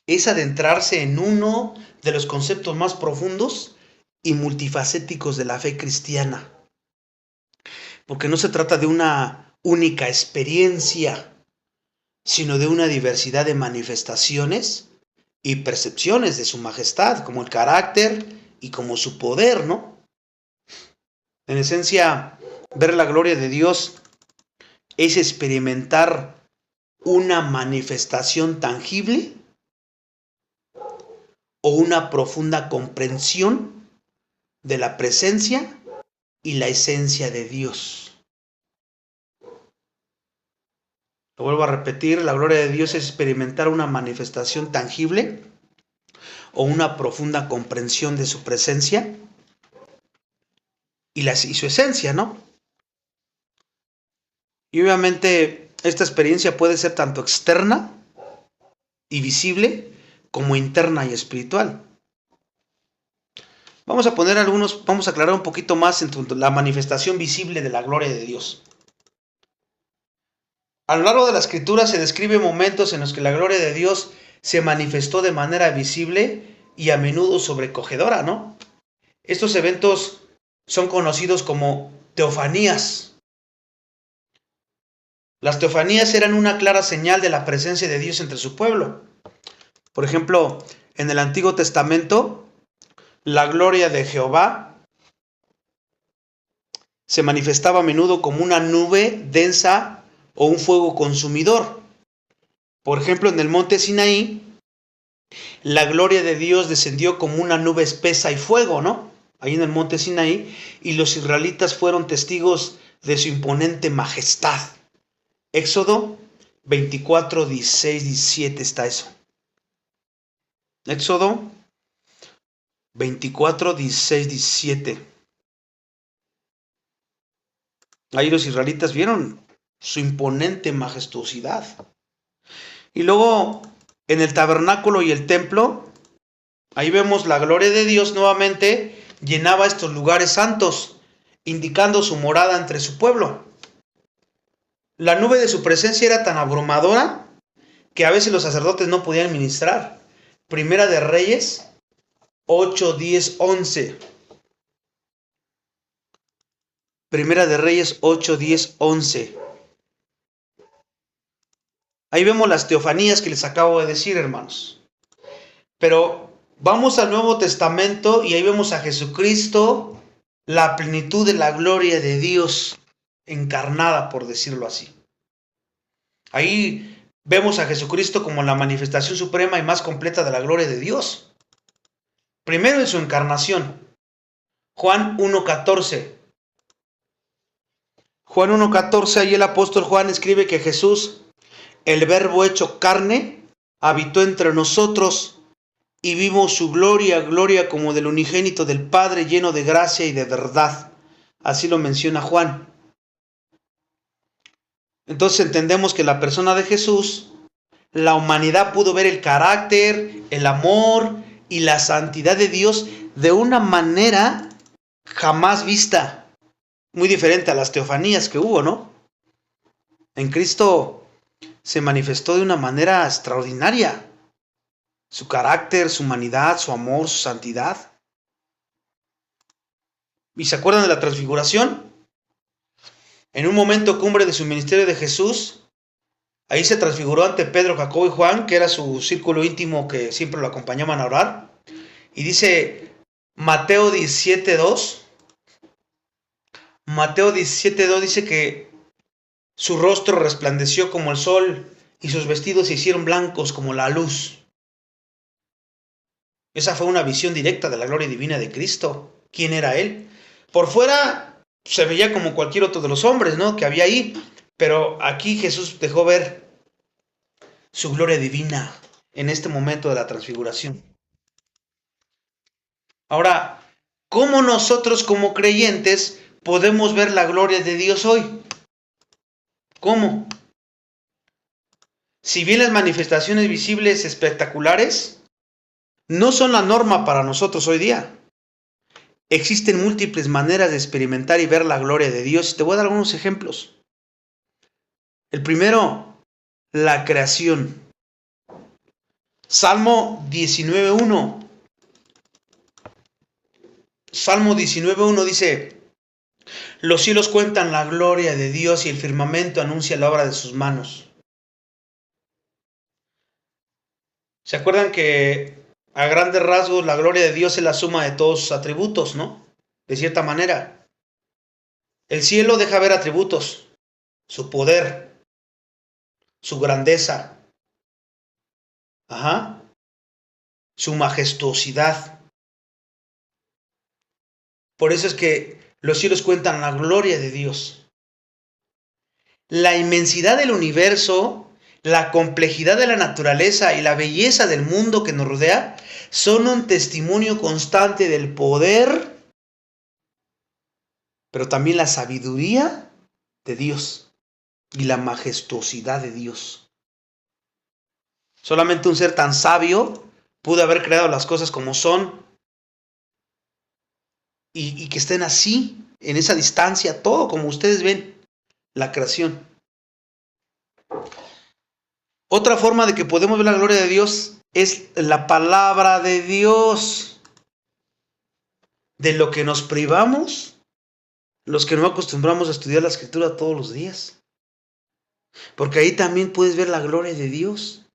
es adentrarse en uno de los conceptos más profundos y multifacéticos de la fe cristiana. Porque no se trata de una única experiencia, sino de una diversidad de manifestaciones y percepciones de su majestad, como el carácter y como su poder, ¿no? En esencia, ver la gloria de Dios es experimentar una manifestación tangible o una profunda comprensión de la presencia y la esencia de Dios. Lo vuelvo a repetir, la gloria de Dios es experimentar una manifestación tangible o una profunda comprensión de su presencia y su esencia, ¿no? Y obviamente esta experiencia puede ser tanto externa y visible como interna y espiritual. Vamos a aclarar un poquito más en la manifestación visible de la gloria de Dios. A lo largo de la Escritura se describen momentos en los que la gloria de Dios se manifestó de manera visible y a menudo sobrecogedora, ¿no? Estos eventos son conocidos como teofanías. Las teofanías eran una clara señal de la presencia de Dios entre su pueblo. Por ejemplo, en el Antiguo Testamento, la gloria de Jehová se manifestaba a menudo como una nube densa o un fuego consumidor. Por ejemplo, en el monte Sinaí, la gloria de Dios descendió como una nube espesa y fuego, ¿no? Ahí en el monte Sinaí, y los israelitas fueron testigos de su imponente majestad. Éxodo 24, 16, 17 está eso. Éxodo 24, 16, 17. Ahí los israelitas vieron su imponente majestuosidad. Y luego en el tabernáculo y el templo, ahí vemos la gloria de Dios nuevamente llenaba estos lugares santos, indicando su morada entre su pueblo. La nube de su presencia era tan abrumadora que a veces los sacerdotes no podían ministrar. Primera de Reyes 8, 10, 11. Primera de Reyes 8, 10, 11. Ahí vemos las teofanías que les acabo de decir, hermanos. Pero vamos al Nuevo Testamento y ahí vemos a Jesucristo, la plenitud de la gloria de Dios encarnada, por decirlo así. Ahí vemos a Jesucristo como la manifestación suprema y más completa de la gloria de Dios. Primero en su encarnación. Juan 1:14. Juan 1:14, ahí el apóstol Juan escribe que Jesús, el verbo hecho carne, habitó entre nosotros y vimos su gloria, gloria como del unigénito del Padre, lleno de gracia y de verdad. Así lo menciona Juan. Entonces entendemos que la persona de Jesús, la humanidad pudo ver el carácter, el amor y la santidad de Dios de una manera jamás vista. Muy diferente a las teofanías que hubo, ¿no? En Cristo se manifestó de una manera extraordinaria. Su carácter, su humanidad, su amor, su santidad. ¿Y se acuerdan de la transfiguración? En un momento cumbre de su ministerio de Jesús, ahí se transfiguró ante Pedro, Jacobo y Juan, que era su círculo íntimo que siempre lo acompañaban a orar. Y dice Mateo 17:2. Mateo 17:2 dice que su rostro resplandeció como el sol y sus vestidos se hicieron blancos como la luz. Esa fue una visión directa de la gloria divina de Cristo. ¿Quién era Él? Por fuera se veía como cualquier otro de los hombres, ¿no?, que había ahí. Pero aquí Jesús dejó ver su gloria divina en este momento de la transfiguración. Ahora, ¿cómo nosotros como creyentes podemos ver la gloria de Dios hoy? ¿Cómo? Si bien las manifestaciones visibles espectaculares no son la norma para nosotros hoy día, existen múltiples maneras de experimentar y ver la gloria de Dios. Y te voy a dar algunos ejemplos. El primero, la creación. Salmo 19:1. Salmo 19:1 dice: los cielos cuentan la gloria de Dios y el firmamento anuncia la obra de sus manos. ¿Se acuerdan que a grandes rasgos la gloria de Dios es la suma de todos sus atributos, ¿no? De cierta manera. El cielo deja ver atributos, su poder, su grandeza, su majestuosidad. Por eso es que los cielos cuentan la gloria de Dios. La inmensidad del universo, la complejidad de la naturaleza y la belleza del mundo que nos rodea son un testimonio constante del poder, pero también la sabiduría de Dios y la majestuosidad de Dios. Solamente un ser tan sabio pudo haber creado las cosas como son y que estén así, en esa distancia, todo como ustedes ven, la creación. Otra forma de que podemos ver la gloria de Dios es la palabra de Dios. De lo que nos privamos los que no acostumbramos a estudiar la Escritura todos los días. Porque ahí también puedes ver la gloria de Dios.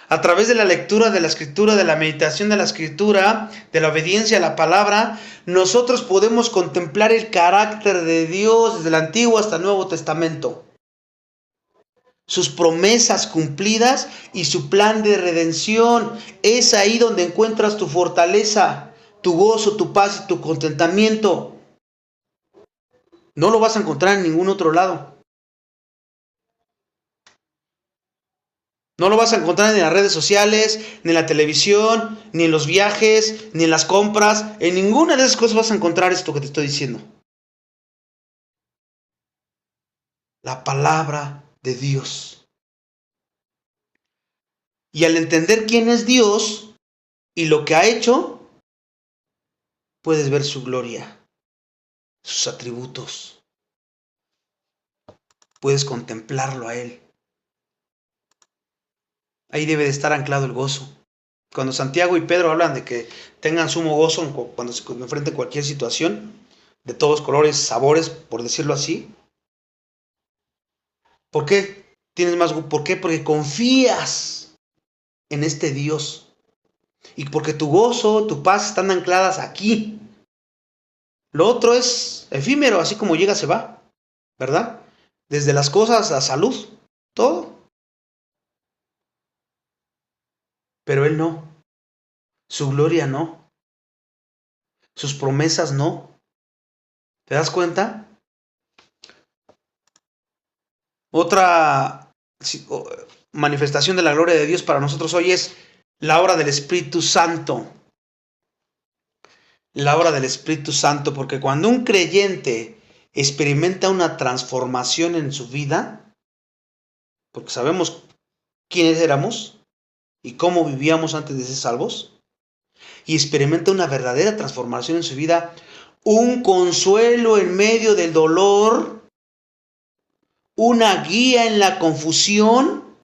A través de la lectura de la Escritura, de la meditación de la Escritura, de la obediencia a la palabra, nosotros podemos contemplar el carácter de Dios desde el Antiguo hasta el Nuevo Testamento. Sus promesas cumplidas y su plan de redención. Es ahí donde encuentras tu fortaleza, tu gozo, tu paz y tu contentamiento. No lo vas a encontrar en ningún otro lado. No lo vas a encontrar ni en las redes sociales, ni en la televisión, ni en los viajes, ni en las compras. En ninguna de esas cosas vas a encontrar esto que te estoy diciendo. La palabra de Dios. Y al entender quién es Dios y lo que ha hecho, puedes ver su gloria, sus atributos. Puedes contemplarlo a Él. Ahí debe de estar anclado el gozo. Cuando Santiago y Pedro hablan de que tengan sumo gozo cuando se enfrenten a cualquier situación, de todos colores, sabores, por decirlo así. ¿Por qué tienes más gozo? ¿Por qué? Porque confías en este Dios. Y porque tu gozo, tu paz están ancladas aquí. Lo otro es efímero, así como llega se va, ¿verdad? Desde las cosas a salud, todo. Pero Él no. Su gloria no. Sus promesas no. ¿Te das cuenta? Otra manifestación de la gloria de Dios para nosotros hoy es la obra del Espíritu Santo. La obra del Espíritu Santo, porque cuando un creyente experimenta una transformación en su vida, porque sabemos quiénes éramos y cómo vivíamos antes de ser salvos, y experimenta una verdadera transformación en su vida, un consuelo en medio del dolor, una guía en la confusión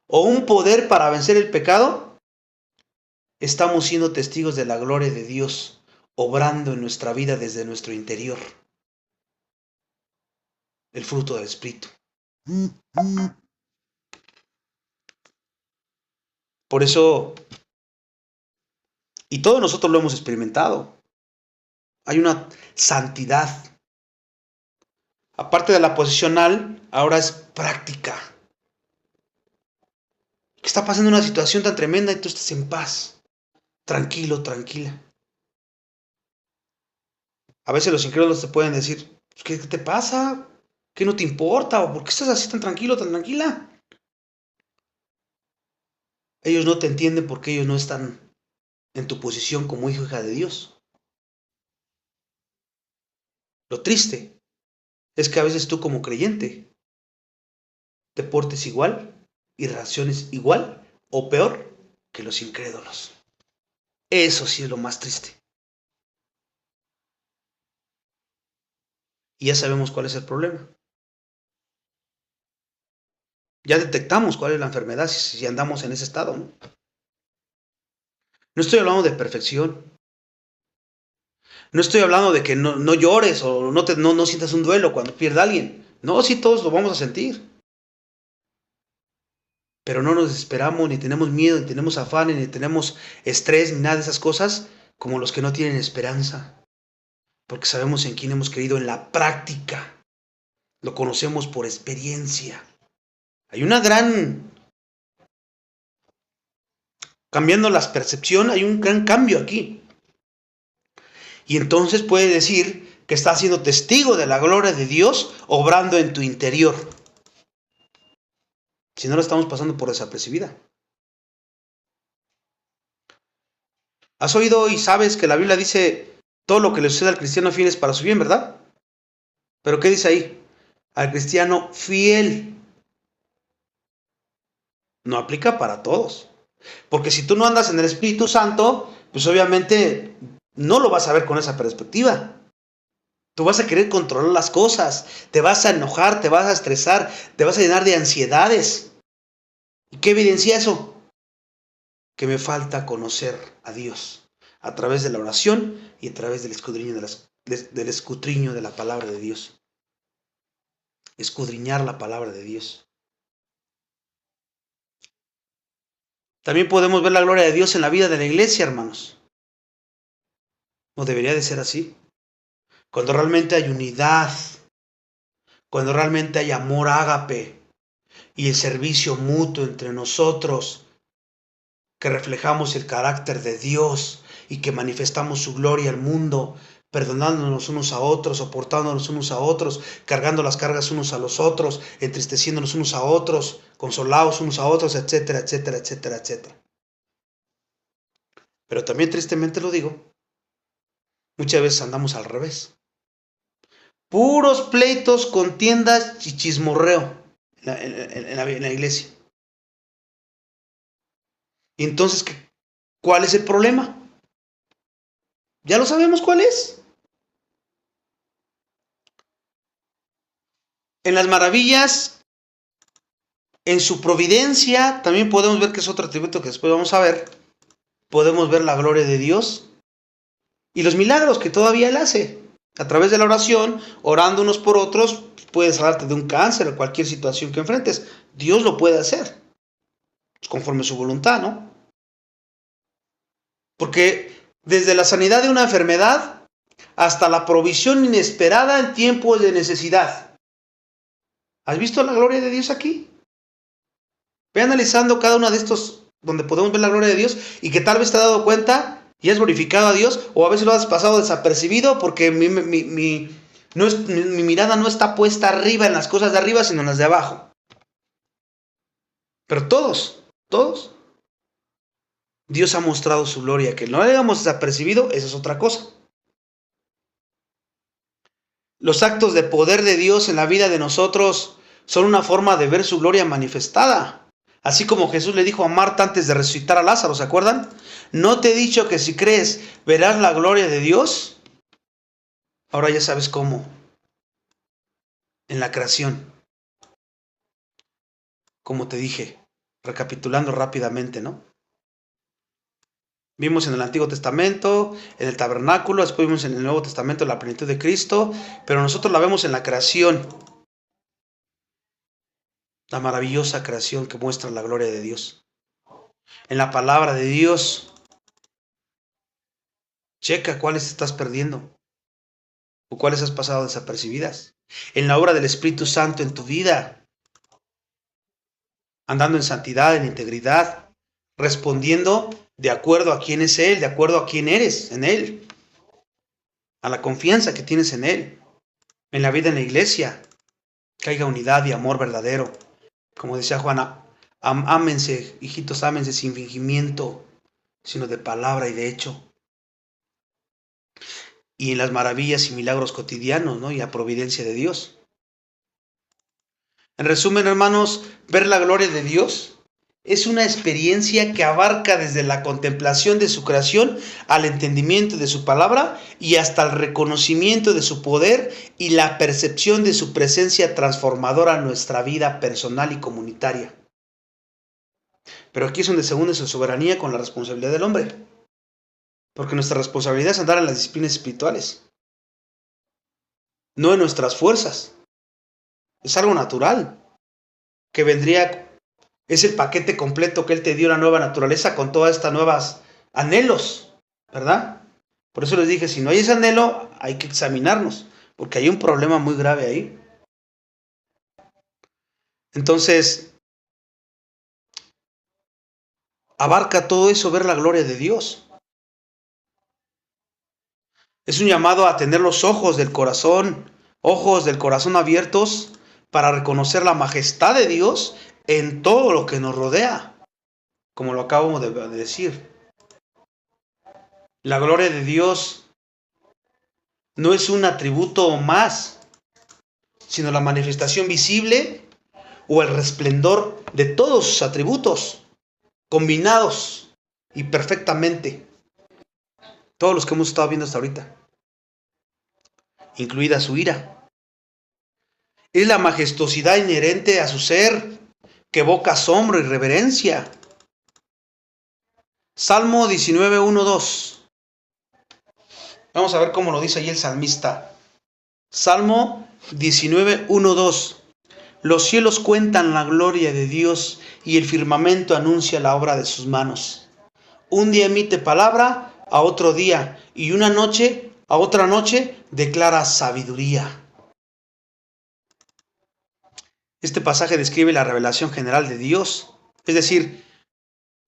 o un poder para vencer el pecado, estamos siendo testigos de la gloria de Dios obrando en nuestra vida desde nuestro interior. El fruto del Espíritu. Por eso, y todos nosotros lo hemos experimentado, hay una santidad. Aparte de la posicional, ahora es práctica. ¿Qué está pasando una situación tan tremenda y tú estás en paz? Tranquilo, tranquila. A veces los incrédulos te pueden decir, ¿qué te pasa? ¿Qué no te importa? ¿O por qué estás así tan tranquilo, tan tranquila? Ellos no te entienden porque ellos no están en tu posición como hijo o hija de Dios. Lo triste es que a veces tú como creyente te portes igual y reacciones igual o peor que los incrédulos. Eso sí es lo más triste. Y ya sabemos cuál es el problema. Ya detectamos cuál es la enfermedad si andamos en ese estado, ¿no? No estoy hablando de perfección. No estoy hablando de que no llores o no sientas un duelo cuando pierda a alguien. No, sí, todos lo vamos a sentir. Pero no nos desesperamos, ni tenemos miedo, ni tenemos afán, ni tenemos estrés, ni nada de esas cosas, como los que no tienen esperanza. Porque sabemos en quién hemos creído en la práctica. Lo conocemos por experiencia. Hay una gran... Cambiando la percepción, hay un gran cambio aquí. Y entonces puede decir que está siendo testigo de la gloria de Dios obrando en tu interior. Si no, la estamos pasando por desapercibida. Has oído y sabes que la Biblia dice todo lo que le sucede al cristiano fiel es para su bien, ¿verdad? Pero ¿qué dice ahí? Al cristiano fiel. No aplica para todos. Porque si tú no andas en el Espíritu Santo, pues obviamente no lo vas a ver con esa perspectiva. Tú vas a querer controlar las cosas, te vas a enojar, te vas a estresar, te vas a llenar de ansiedades. ¿Y qué evidencia eso? Que me falta conocer a Dios a través de la oración y a través del escudriño de la palabra de Dios. Escudriñar la palabra de Dios. También podemos ver la gloria de Dios en la vida de la iglesia, hermanos. No debería de ser así. Cuando realmente hay unidad, cuando realmente hay amor ágape y el servicio mutuo entre nosotros, que reflejamos el carácter de Dios y que manifestamos su gloria al mundo, perdonándonos unos a otros, soportándonos unos a otros, cargando las cargas unos a los otros, entristeciéndonos unos a otros, consolados unos a otros, etcétera, etcétera, etcétera, etcétera. Pero también tristemente lo digo, muchas veces andamos al revés. Puros pleitos, contiendas y chismorreo en la iglesia. Y entonces, ¿cuál es el problema? Ya lo sabemos cuál es. En las maravillas, en su providencia, también podemos ver que es otro atributo que después vamos a ver. Podemos ver la gloria de Dios y los milagros que todavía Él hace. A través de la oración, orando unos por otros, puedes salvarte de un cáncer o cualquier situación que enfrentes. Dios lo puede hacer, conforme a su voluntad, ¿no? Porque desde la sanidad de una enfermedad hasta la provisión inesperada en tiempos de necesidad. ¿Has visto la gloria de Dios aquí? Ve analizando cada uno de estos donde podemos ver la gloria de Dios y que tal vez te has dado cuenta y has glorificado a Dios, o a veces lo has pasado desapercibido porque mi mirada no está puesta arriba en las cosas de arriba, sino en las de abajo. Pero todos, Dios ha mostrado su gloria. Que no la hayamos desapercibido, esa es otra cosa. Los actos de poder de Dios en la vida de nosotros son una forma de ver su gloria manifestada. Así como Jesús le dijo a Marta antes de resucitar a Lázaro, ¿se acuerdan? ¿No te he dicho que si crees verás la gloria de Dios? Ahora ya sabes cómo. En la creación. Como te dije, recapitulando rápidamente, ¿no? Vimos en el Antiguo Testamento, en el tabernáculo, después vimos en el Nuevo Testamento la plenitud de Cristo, pero nosotros la vemos en la creación. La maravillosa creación que muestra la gloria de Dios. En la palabra de Dios, checa cuáles estás perdiendo o cuáles has pasado desapercibidas. En la obra del Espíritu Santo en tu vida, andando en santidad, en integridad, respondiendo de acuerdo a quién es Él, de acuerdo a quién eres en Él, a la confianza que tienes en Él, en la vida en la iglesia, que haya unidad y amor verdadero. Como decía Juana, ámense, hijitos, ámense sin fingimiento, sino de palabra y de hecho. Y en las maravillas y milagros cotidianos, ¿no? Y la providencia de Dios. En resumen, hermanos, ver la gloria de Dios es una experiencia que abarca desde la contemplación de su creación al entendimiento de su palabra y hasta el reconocimiento de su poder y la percepción de su presencia transformadora en nuestra vida personal y comunitaria. Pero aquí es donde se une su soberanía con la responsabilidad del hombre. Porque nuestra responsabilidad es andar en las disciplinas espirituales, no en nuestras fuerzas. Es algo natural, que vendría, es el paquete completo que Él te dio, la nueva naturaleza, con todas estas nuevas anhelos, ¿verdad? Por eso les dije, si no hay ese anhelo, hay que examinarnos, porque hay un problema muy grave ahí. Entonces, abarca todo eso, ver la gloria de Dios. Es un llamado a tener los ojos del corazón abiertos para reconocer la majestad de Dios en todo lo que nos rodea, como lo acabo de decir. La gloria de Dios no es un atributo más, sino la manifestación visible o el resplendor de todos sus atributos, combinados y perfectamente. Todos los que hemos estado viendo hasta ahorita, incluida su ira. Es la majestuosidad inherente a su ser, que evoca asombro y reverencia. Salmo 19, 1, 2. Vamos a ver cómo lo dice ahí el salmista. Salmo 19, 1, 2. Los cielos cuentan la gloria de Dios y el firmamento anuncia la obra de sus manos. Un día emite palabra a otro día, y una noche a otra noche declara sabiduría. Este pasaje describe la revelación general de Dios, es decir,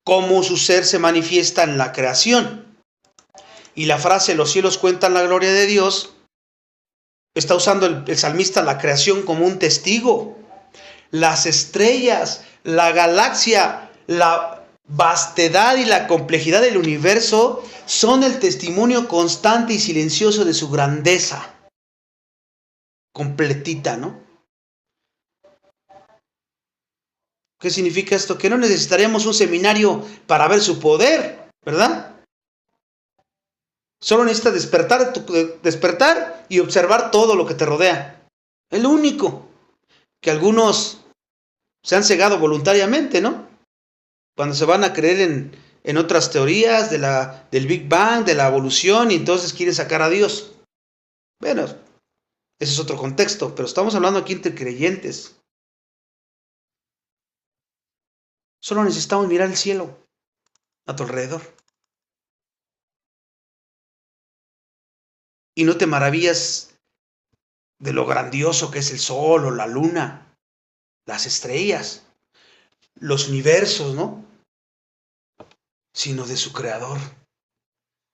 cómo su ser se manifiesta en la creación. Y la frase los cielos cuentan la gloria de Dios está usando el salmista la creación como un testigo. Las estrellas, la galaxia, la vastedad y la complejidad del universo son el testimonio constante y silencioso de su grandeza. Completita, ¿no? ¿Qué significa esto? Que no necesitaríamos un seminario para ver su poder, ¿verdad? Solo necesitas despertar y observar todo lo que te rodea. Es lo único. Que algunos se han cegado voluntariamente, ¿no? Cuando se van a creer en otras teorías del Big Bang, de la evolución, y entonces quieren sacar a Dios. Bueno, ese es otro contexto, pero estamos hablando aquí entre creyentes. Solo necesitamos mirar el cielo a tu alrededor. Y no te maravillas de lo grandioso que es el sol o la luna, las estrellas, los universos, ¿no? sino de su Creador.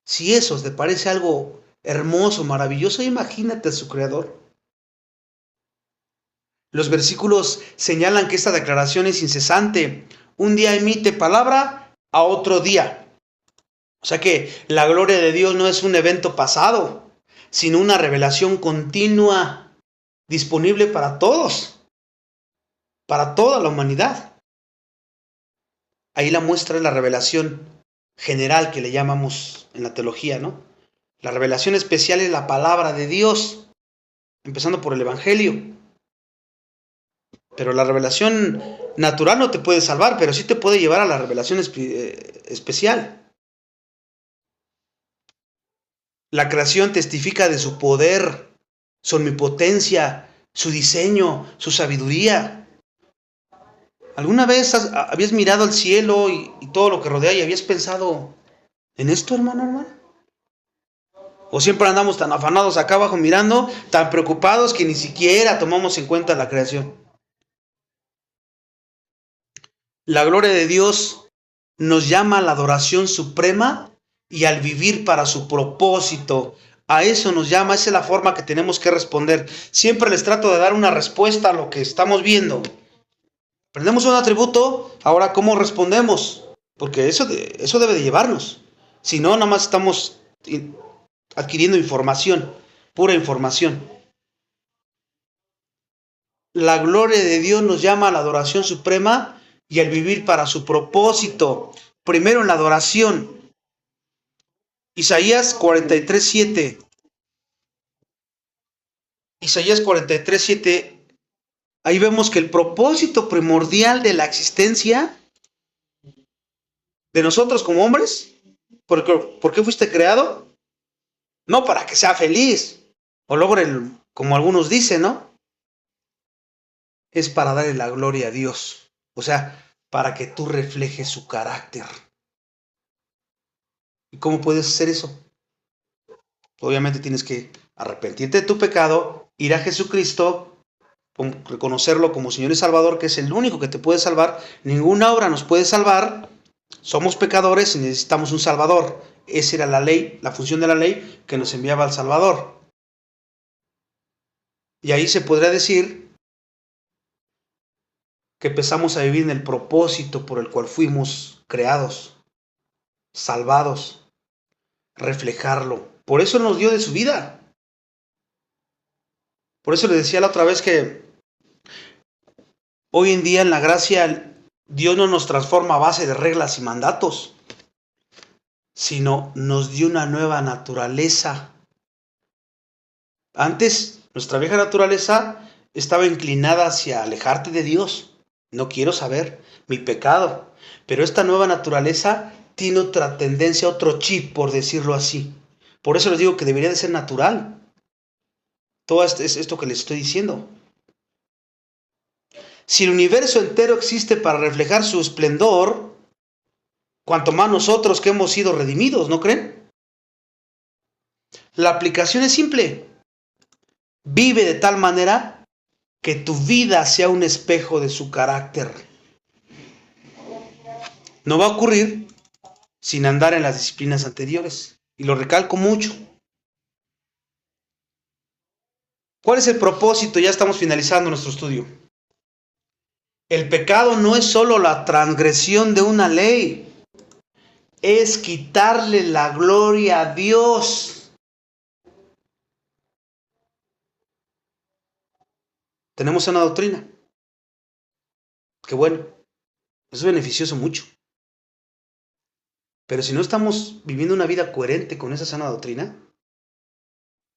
Si eso te parece algo hermoso, maravilloso, imagínate a su Creador. Los versículos señalan que esta declaración es incesante. Un día emite palabra, a otro día. O sea que la gloria de Dios no es un evento pasado, sino una revelación continua, disponible para todos, para toda la humanidad. Ahí la muestra es la revelación general que le llamamos en la teología, ¿no? La revelación especial es la palabra de Dios, empezando por el Evangelio. Pero la revelación natural no te puede salvar, pero sí te puede llevar a la revelación especial. La creación testifica de su poder, su omnipotencia, su diseño, su sabiduría. ¿Alguna vez habías mirado al cielo y todo lo que rodea y habías pensado en esto, hermano? ¿O siempre andamos tan afanados acá abajo mirando, tan preocupados que ni siquiera tomamos en cuenta la creación? La gloria de Dios nos llama a la adoración suprema y al vivir para su propósito. A eso nos llama, esa es la forma que tenemos que responder. Siempre les trato de dar una respuesta a lo que estamos viendo. Aprendemos un atributo, ahora ¿cómo respondemos? Porque eso debe de llevarnos. Si no, nada más estamos adquiriendo información, pura información. La gloria de Dios nos llama a la adoración suprema y al vivir para su propósito. Primero en la adoración. Isaías 43:7. Isaías 43:7. Ahí vemos que el propósito primordial de la existencia de nosotros como hombres, ¿por qué fuiste creado? No para que sea feliz o logre, como algunos dicen, ¿no? Es para darle la gloria a Dios. O sea, para que tú reflejes su carácter. ¿Y cómo puedes hacer eso? Obviamente tienes que arrepentirte de tu pecado, ir a Jesucristo, reconocerlo como Señor y Salvador, que es el único que te puede salvar. Ninguna obra nos puede salvar. Somos pecadores y necesitamos un Salvador. Esa era la ley, la función de la ley que nos enviaba al Salvador. Y ahí se podría decir que empezamos a vivir en el propósito por el cual fuimos creados, salvados, reflejarlo. Por eso nos dio de su vida. Por eso le decía la otra vez que hoy en día en la gracia Dios no nos transforma a base de reglas y mandatos, sino nos dio una nueva naturaleza. Antes, nuestra vieja naturaleza estaba inclinada hacia alejarte de Dios. No quiero saber mi pecado. Pero esta nueva naturaleza tiene otra tendencia, otro chip, por decirlo así. Por eso les digo que debería de ser natural. Todo esto que les estoy diciendo. Si el universo entero existe para reflejar su esplendor, cuanto más nosotros que hemos sido redimidos, ¿no creen? La aplicación es simple. Vive de tal manera que tu vida sea un espejo de su carácter. No va a ocurrir sin andar en las disciplinas anteriores. Y lo recalco mucho. ¿Cuál es el propósito? Ya estamos finalizando nuestro estudio. El pecado no es solo la transgresión de una ley, es quitarle la gloria a Dios. Tenemos una doctrina. Qué bueno. Es beneficioso mucho. Pero si no estamos viviendo una vida coherente con esa sana doctrina,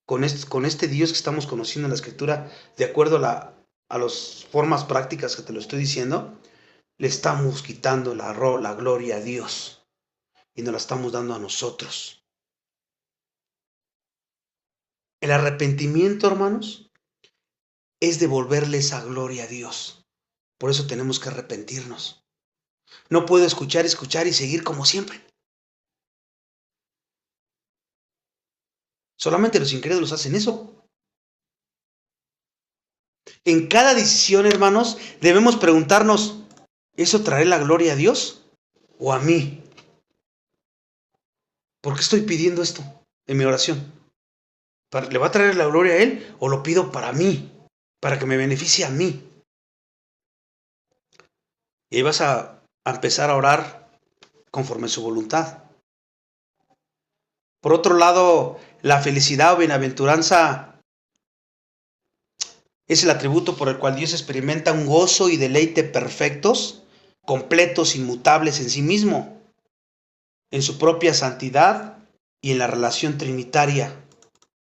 con este Dios que estamos conociendo en la Escritura, de acuerdo a las formas prácticas que te lo estoy diciendo, le estamos quitando la gloria a Dios y nos la estamos dando a nosotros. El arrepentimiento, hermanos, es devolverle esa gloria a Dios. Por eso tenemos que arrepentirnos. No puedo escuchar y seguir como siempre. Solamente los incrédulos hacen eso. En cada decisión, hermanos, debemos preguntarnos, ¿eso traerá la gloria a Dios o a mí? ¿Por qué estoy pidiendo esto en mi oración? ¿Le va a traer la gloria a Él o lo pido para mí? Para que me beneficie a mí. Y ahí vas a empezar a orar conforme a su voluntad. Por otro lado, la felicidad o bienaventuranza es el atributo por el cual Dios experimenta un gozo y deleite perfectos, completos, inmutables en sí mismo, en su propia santidad y en la relación trinitaria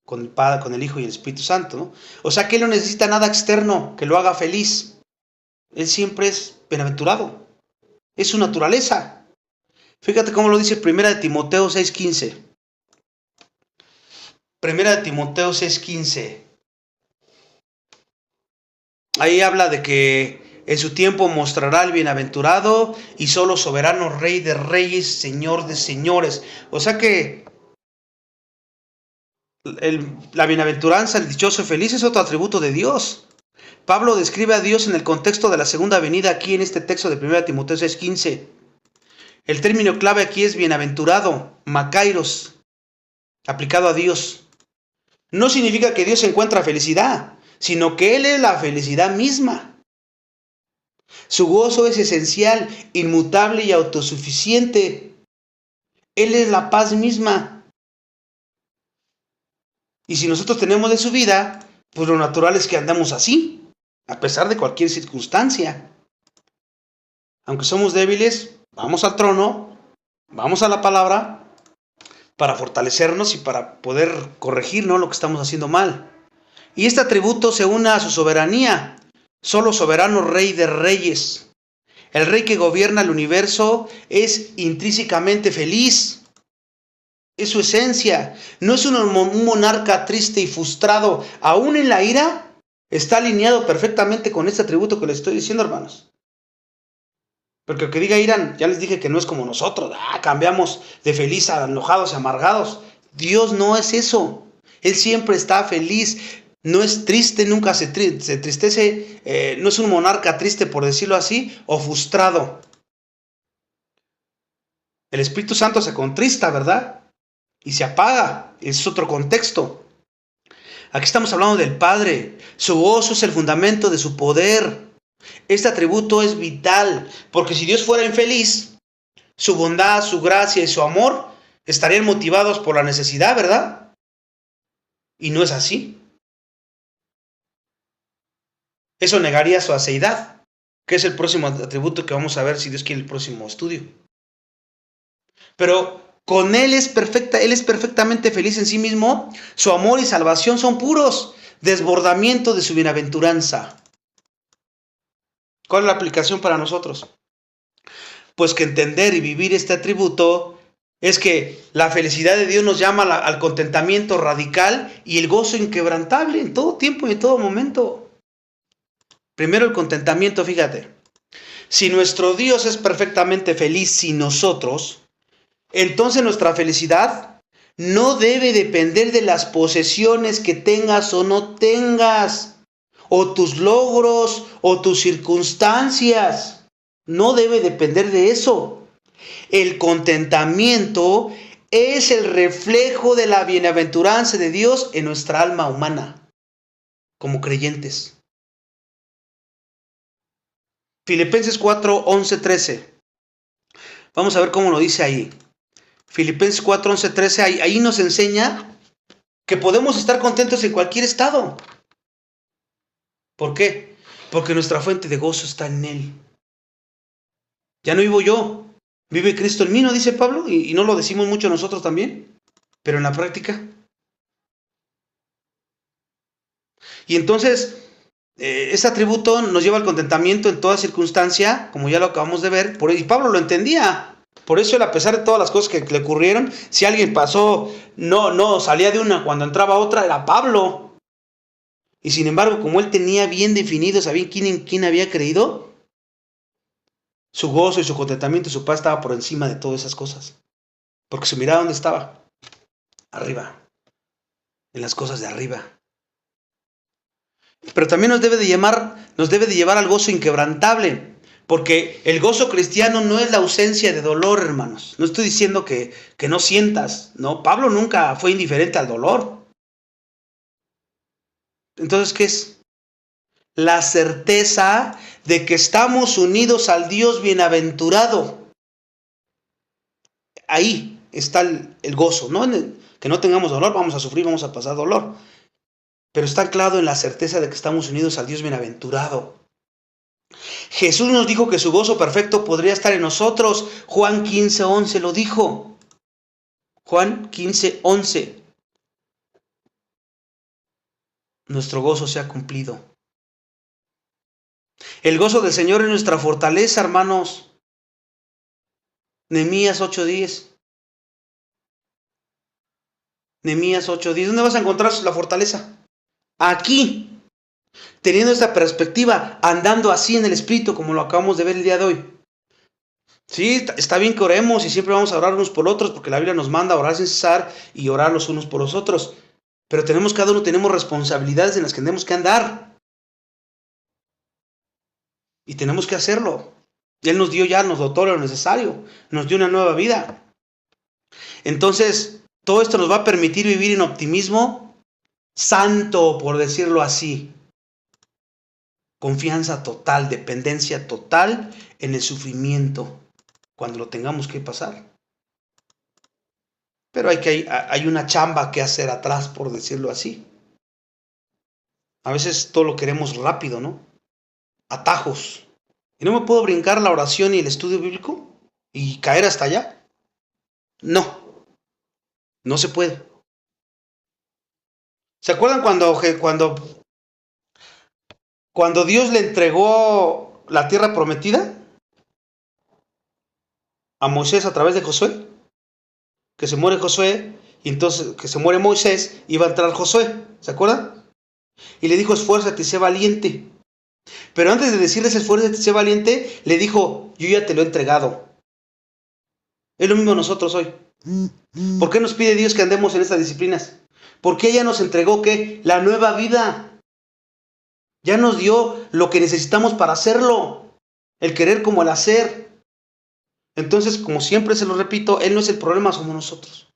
con el Padre, con el Hijo y el Espíritu Santo, ¿no? O sea que Él no necesita nada externo que lo haga feliz. Él siempre es bienaventurado. Es su naturaleza. Fíjate cómo lo dice 1 Timoteo 6:15. 1 Timoteo 6:15. Ahí habla de que en su tiempo mostrará el bienaventurado y solo soberano, Rey de reyes, Señor de señores. O sea que la bienaventuranza, el dichoso y feliz es otro atributo de Dios. Pablo describe a Dios en el contexto de la segunda venida aquí en este texto de 1 Timoteo 6:15. El término clave aquí es bienaventurado, makairos, aplicado a Dios. No significa que Dios encuentra felicidad, sino que Él es la felicidad misma. Su gozo es esencial, inmutable y autosuficiente. Él es la paz misma. Y si nosotros tenemos de su vida, pues lo natural es que andamos así, a pesar de cualquier circunstancia. Aunque somos débiles, vamos al trono, vamos a la palabra, para fortalecernos y para poder corregir, ¿no?, lo que estamos haciendo mal. Y este atributo se une a su soberanía, solo soberano Rey de reyes. El Rey que gobierna el universo es intrínsecamente feliz. Es su esencia. No es un monarca triste y frustrado. Aún en la ira, está alineado perfectamente con este atributo que les estoy diciendo, hermanos. Porque aunque diga Irán, ya les dije que no es como nosotros, cambiamos de feliz a enojados y amargados. Dios no es eso. Él siempre está feliz, no es triste, nunca se tristece, no es un monarca triste, por decirlo así, o frustrado. El Espíritu Santo se contrista, ¿verdad? Y se apaga, es otro contexto. Aquí estamos hablando del Padre. Su gozo es el fundamento de su poder. Este atributo es vital, porque si Dios fuera infeliz, su bondad, su gracia y su amor estarían motivados por la necesidad, ¿verdad? Y no es así. Eso negaría su aceidad, que es el próximo atributo que vamos a ver, si Dios quiere, el próximo estudio. Pero con Él es perfectamente feliz en sí mismo. Su amor y salvación son puros, desbordamiento de su bienaventuranza. ¿Cuál es la aplicación para nosotros? Pues que entender y vivir este atributo es que la felicidad de Dios nos llama al contentamiento radical y el gozo inquebrantable en todo tiempo y en todo momento. Primero el contentamiento, fíjate. Si nuestro Dios es perfectamente feliz sin nosotros, entonces nuestra felicidad no debe depender de las posesiones que tengas o no tengas, o tus logros, o tus circunstancias. No debe depender de eso. El contentamiento es el reflejo de la bienaventuranza de Dios en nuestra alma humana, como creyentes. Filipenses 4, 11, 13. Vamos a ver cómo lo dice ahí. Filipenses 4, 11, 13, ahí nos enseña que podemos estar contentos en cualquier estado. ¿Por qué? Porque nuestra fuente de gozo está en Él. Ya no vivo yo, vive Cristo en mí, ¿no dice Pablo? Y no lo decimos mucho nosotros también, pero en la práctica. Y entonces, este atributo nos lleva al contentamiento en toda circunstancia, como ya lo acabamos de ver, y Pablo lo entendía. Por eso él, a pesar de todas las cosas que le ocurrieron, si alguien pasó, no salía de una cuando entraba otra, era Pablo. Y sin embargo, como él tenía bien definido, sabía en quién había creído, su gozo y su contentamiento y su paz estaba por encima de todas esas cosas. Porque su mirada, ¿dónde estaba? Arriba. En las cosas de arriba. Pero también nos debe de llevar al gozo inquebrantable. Porque el gozo cristiano no es la ausencia de dolor, hermanos. No estoy diciendo que no sientas, ¿no? Pablo nunca fue indiferente al dolor. Entonces, ¿qué es? La certeza de que estamos unidos al Dios bienaventurado. Ahí está el gozo, ¿no? Que no tengamos dolor, vamos a sufrir, vamos a pasar dolor. Pero está anclado en la certeza de que estamos unidos al Dios bienaventurado. Jesús nos dijo que su gozo perfecto podría estar en nosotros. Juan 15:11 lo dijo. Juan 15:11. Nuestro gozo se ha cumplido. El gozo del Señor es nuestra fortaleza, hermanos. Nehemías 8:10. Nehemías 8:10. ¿Dónde vas a encontrar la fortaleza? Aquí. Teniendo esta perspectiva, andando así en el Espíritu, como lo acabamos de ver el día de hoy. Sí, está bien que oremos y siempre vamos a orar unos por otros, porque la Biblia nos manda a orar sin cesar y orar los unos por los otros. Pero cada uno tenemos responsabilidades en las que tenemos que andar. Y tenemos que hacerlo. Él nos dotó lo necesario, nos dio una nueva vida. Entonces, todo esto nos va a permitir vivir en optimismo santo, por decirlo así. Confianza total, dependencia total en el sufrimiento, cuando lo tengamos que pasar. Pero hay una chamba que hacer atrás, por decirlo así. A veces todo lo queremos rápido, ¿no? Atajos. ¿Y no me puedo brincar la oración y el estudio bíblico y caer hasta allá? No se puede. ¿Se acuerdan cuando Dios le entregó la tierra prometida a Moisés a través de Josué? Que se muere Josué, y entonces que se muere Moisés, iba a entrar Josué, ¿se acuerdan? Y le dijo, esfuérzate y sé valiente. Pero antes de decirles esfuérzate y sé valiente, le dijo, yo ya te lo he entregado. Es lo mismo nosotros hoy. ¿Por qué nos pide Dios que andemos en estas disciplinas? Porque ella nos entregó, ¿qué? La nueva vida. Ya nos dio lo que necesitamos para hacerlo. El querer como el hacer. Entonces, como siempre se lo repito, Él no es el problema, somos nosotros.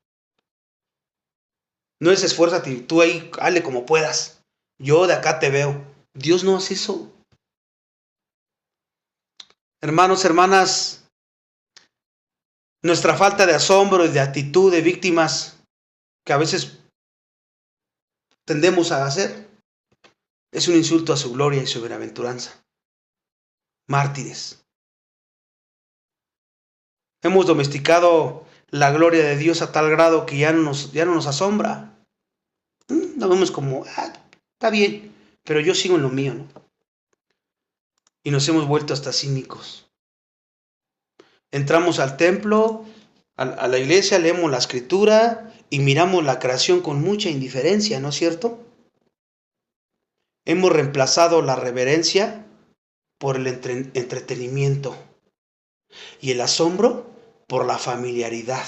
No es esfuérzate, tú ahí, hazle como puedas. Yo de acá te veo. Dios no hace eso. Hermanos, hermanas, nuestra falta de asombro y de actitud de víctimas que a veces tendemos a hacer es un insulto a su gloria y su bienaventuranza. Mártires. Hemos domesticado la gloria de Dios a tal grado que ya no nos asombra. Lo vemos como, está bien, pero yo sigo en lo mío, ¿no? Y nos hemos vuelto hasta cínicos. Entramos al templo, a la iglesia, leemos la escritura y miramos la creación con mucha indiferencia, ¿no es cierto? Hemos reemplazado la reverencia por el entretenimiento y el asombro por la familiaridad.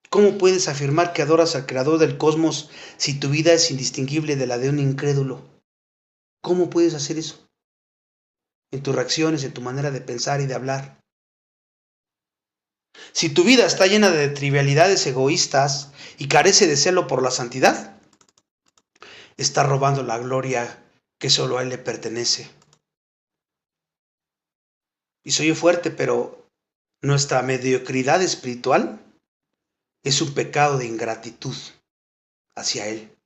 ¿Cómo puedes afirmar que adoras al creador del cosmos si tu vida es indistinguible de la de un incrédulo? ¿Cómo puedes hacer eso? En tus reacciones, en tu manera de pensar y de hablar. Si tu vida está llena de trivialidades egoístas y carece de celo por la santidad, está robando la gloria que solo a Él le pertenece. Y soy fuerte, pero nuestra mediocridad espiritual es un pecado de ingratitud hacia Él,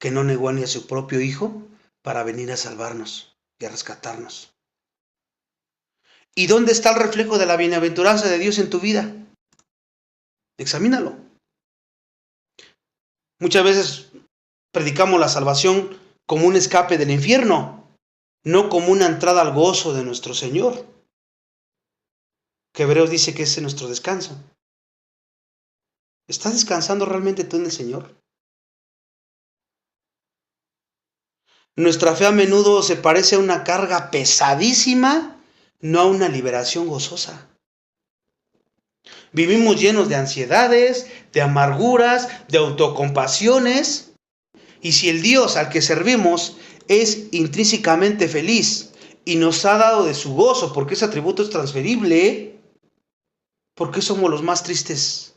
que no negó ni a su propio Hijo para venir a salvarnos y a rescatarnos. ¿Y dónde está el reflejo de la bienaventuranza de Dios en tu vida? Examínalo. Muchas veces predicamos la salvación como un escape del infierno, no como una entrada al gozo de nuestro Señor, que Hebreos dice que ese es nuestro descanso. ¿Estás descansando realmente tú en el Señor? Nuestra fe a menudo se parece a una carga pesadísima, no a una liberación gozosa. Vivimos llenos de ansiedades, de amarguras, de autocompasiones. Y si el Dios al que servimos es intrínsecamente feliz y nos ha dado de su gozo, porque ese atributo es transferible. ¿Por qué somos los más tristes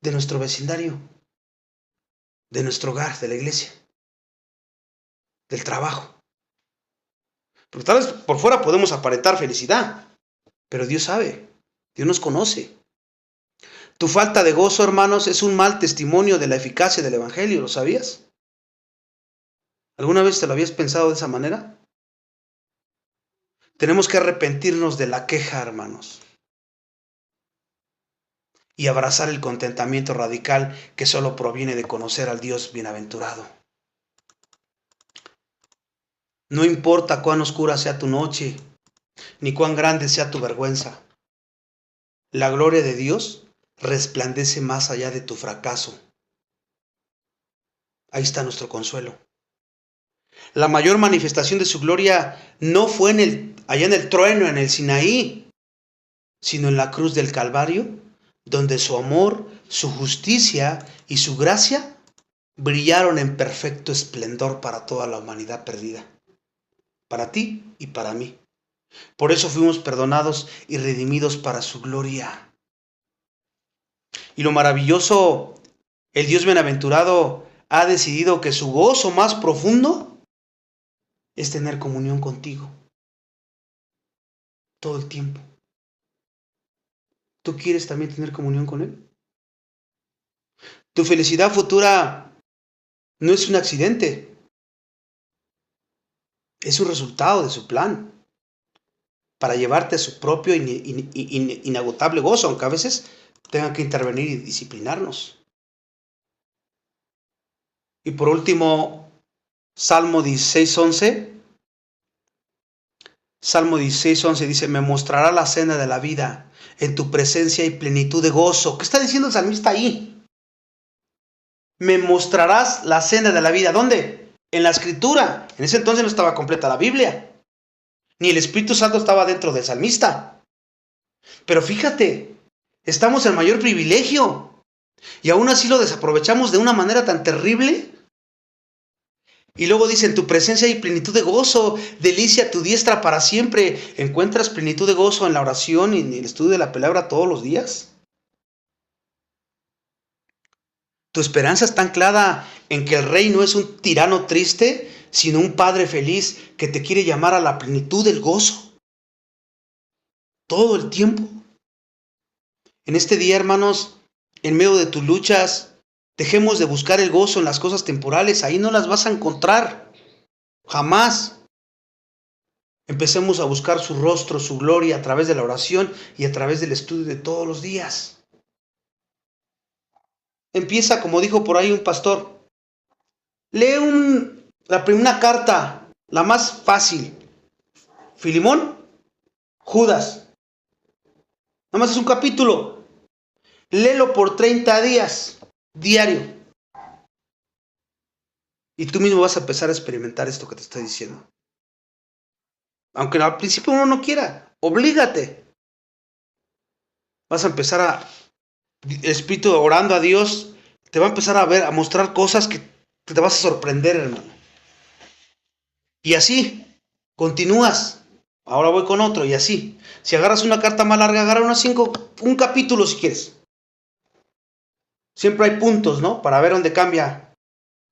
de nuestro vecindario, de nuestro hogar, de la iglesia, del trabajo? Porque tal vez por fuera podemos aparentar felicidad, pero Dios sabe, Dios nos conoce. Tu falta de gozo, hermanos, es un mal testimonio de la eficacia del Evangelio, ¿lo sabías? ¿Alguna vez te lo habías pensado de esa manera? Tenemos que arrepentirnos de la queja, hermanos, y abrazar el contentamiento radical que solo proviene de conocer al Dios bienaventurado. No importa cuán oscura sea tu noche, ni cuán grande sea tu vergüenza. La gloria de Dios resplandece más allá de tu fracaso. Ahí está nuestro consuelo. La mayor manifestación de su gloria no fue allá en el trueno, en el Sinaí, sino en la cruz del Calvario, donde su amor, su justicia y su gracia brillaron en perfecto esplendor para toda la humanidad perdida, para ti y para mí. Por eso fuimos perdonados y redimidos para su gloria. Y lo maravilloso, el Dios bienaventurado ha decidido que su gozo más profundo es tener comunión contigo todo el tiempo. ¿Tú quieres también tener comunión con Él? Tu felicidad futura no es un accidente, es un resultado de su plan para llevarte a su propio inagotable gozo, aunque a veces tenga que intervenir y disciplinarnos. Y por último, Salmo 16:11. Salmo 16:11 dice: me mostrará la senda de la vida, en tu presencia y plenitud de gozo. ¿Qué está diciendo el salmista ahí? Me mostrarás la senda de la vida. ¿Dónde? En la Escritura. En ese entonces no estaba completa la Biblia, ni el Espíritu Santo estaba dentro del salmista. Pero fíjate, estamos en mayor privilegio y aún así lo desaprovechamos de una manera tan terrible. Y luego dice: en tu presencia hay plenitud de gozo, delicia tu diestra para siempre. ¿Encuentras plenitud de gozo en la oración y en el estudio de la palabra todos los días? Tu esperanza está anclada en que el rey no es un tirano triste, sino un padre feliz que te quiere llamar a la plenitud del gozo todo el tiempo. En este día, hermanos, en medio de tus luchas, dejemos de buscar el gozo en las cosas temporales. Ahí no las vas a encontrar, jamás. Empecemos a buscar su rostro, su gloria, a través de la oración y a través del estudio de todos los días. Empieza, como dijo por ahí un pastor, lee la primera carta, la más fácil. Filemón, Judas. Nada más es un capítulo. Léelo por 30 días, diario. Y tú mismo vas a empezar a experimentar esto que te estoy diciendo. Aunque al principio uno no quiera, oblígate. Vas a empezar el Espíritu orando a Dios, te va a empezar a mostrar cosas que te vas a sorprender, hermano. Y así, continúas. Ahora voy con otro y así. Si agarras una carta más larga, agarra un capítulo si quieres. Siempre hay puntos, ¿no? Para ver dónde cambia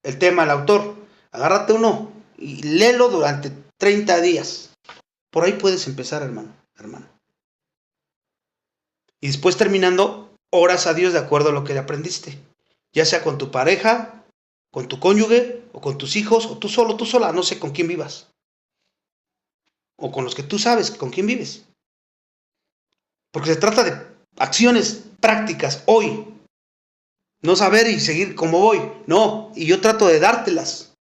el tema, el autor. Agárrate uno y léelo durante 30 días. Por ahí puedes empezar, hermano. Y después, terminando, oras a Dios de acuerdo a lo que le aprendiste. Ya sea con tu pareja, con tu cónyuge, o con tus hijos, o tú solo, tú sola, no sé con quién vivas. O con los que tú sabes con quién vives. Porque se trata de acciones prácticas hoy. No saber y seguir como voy. No, y yo trato de dártelas.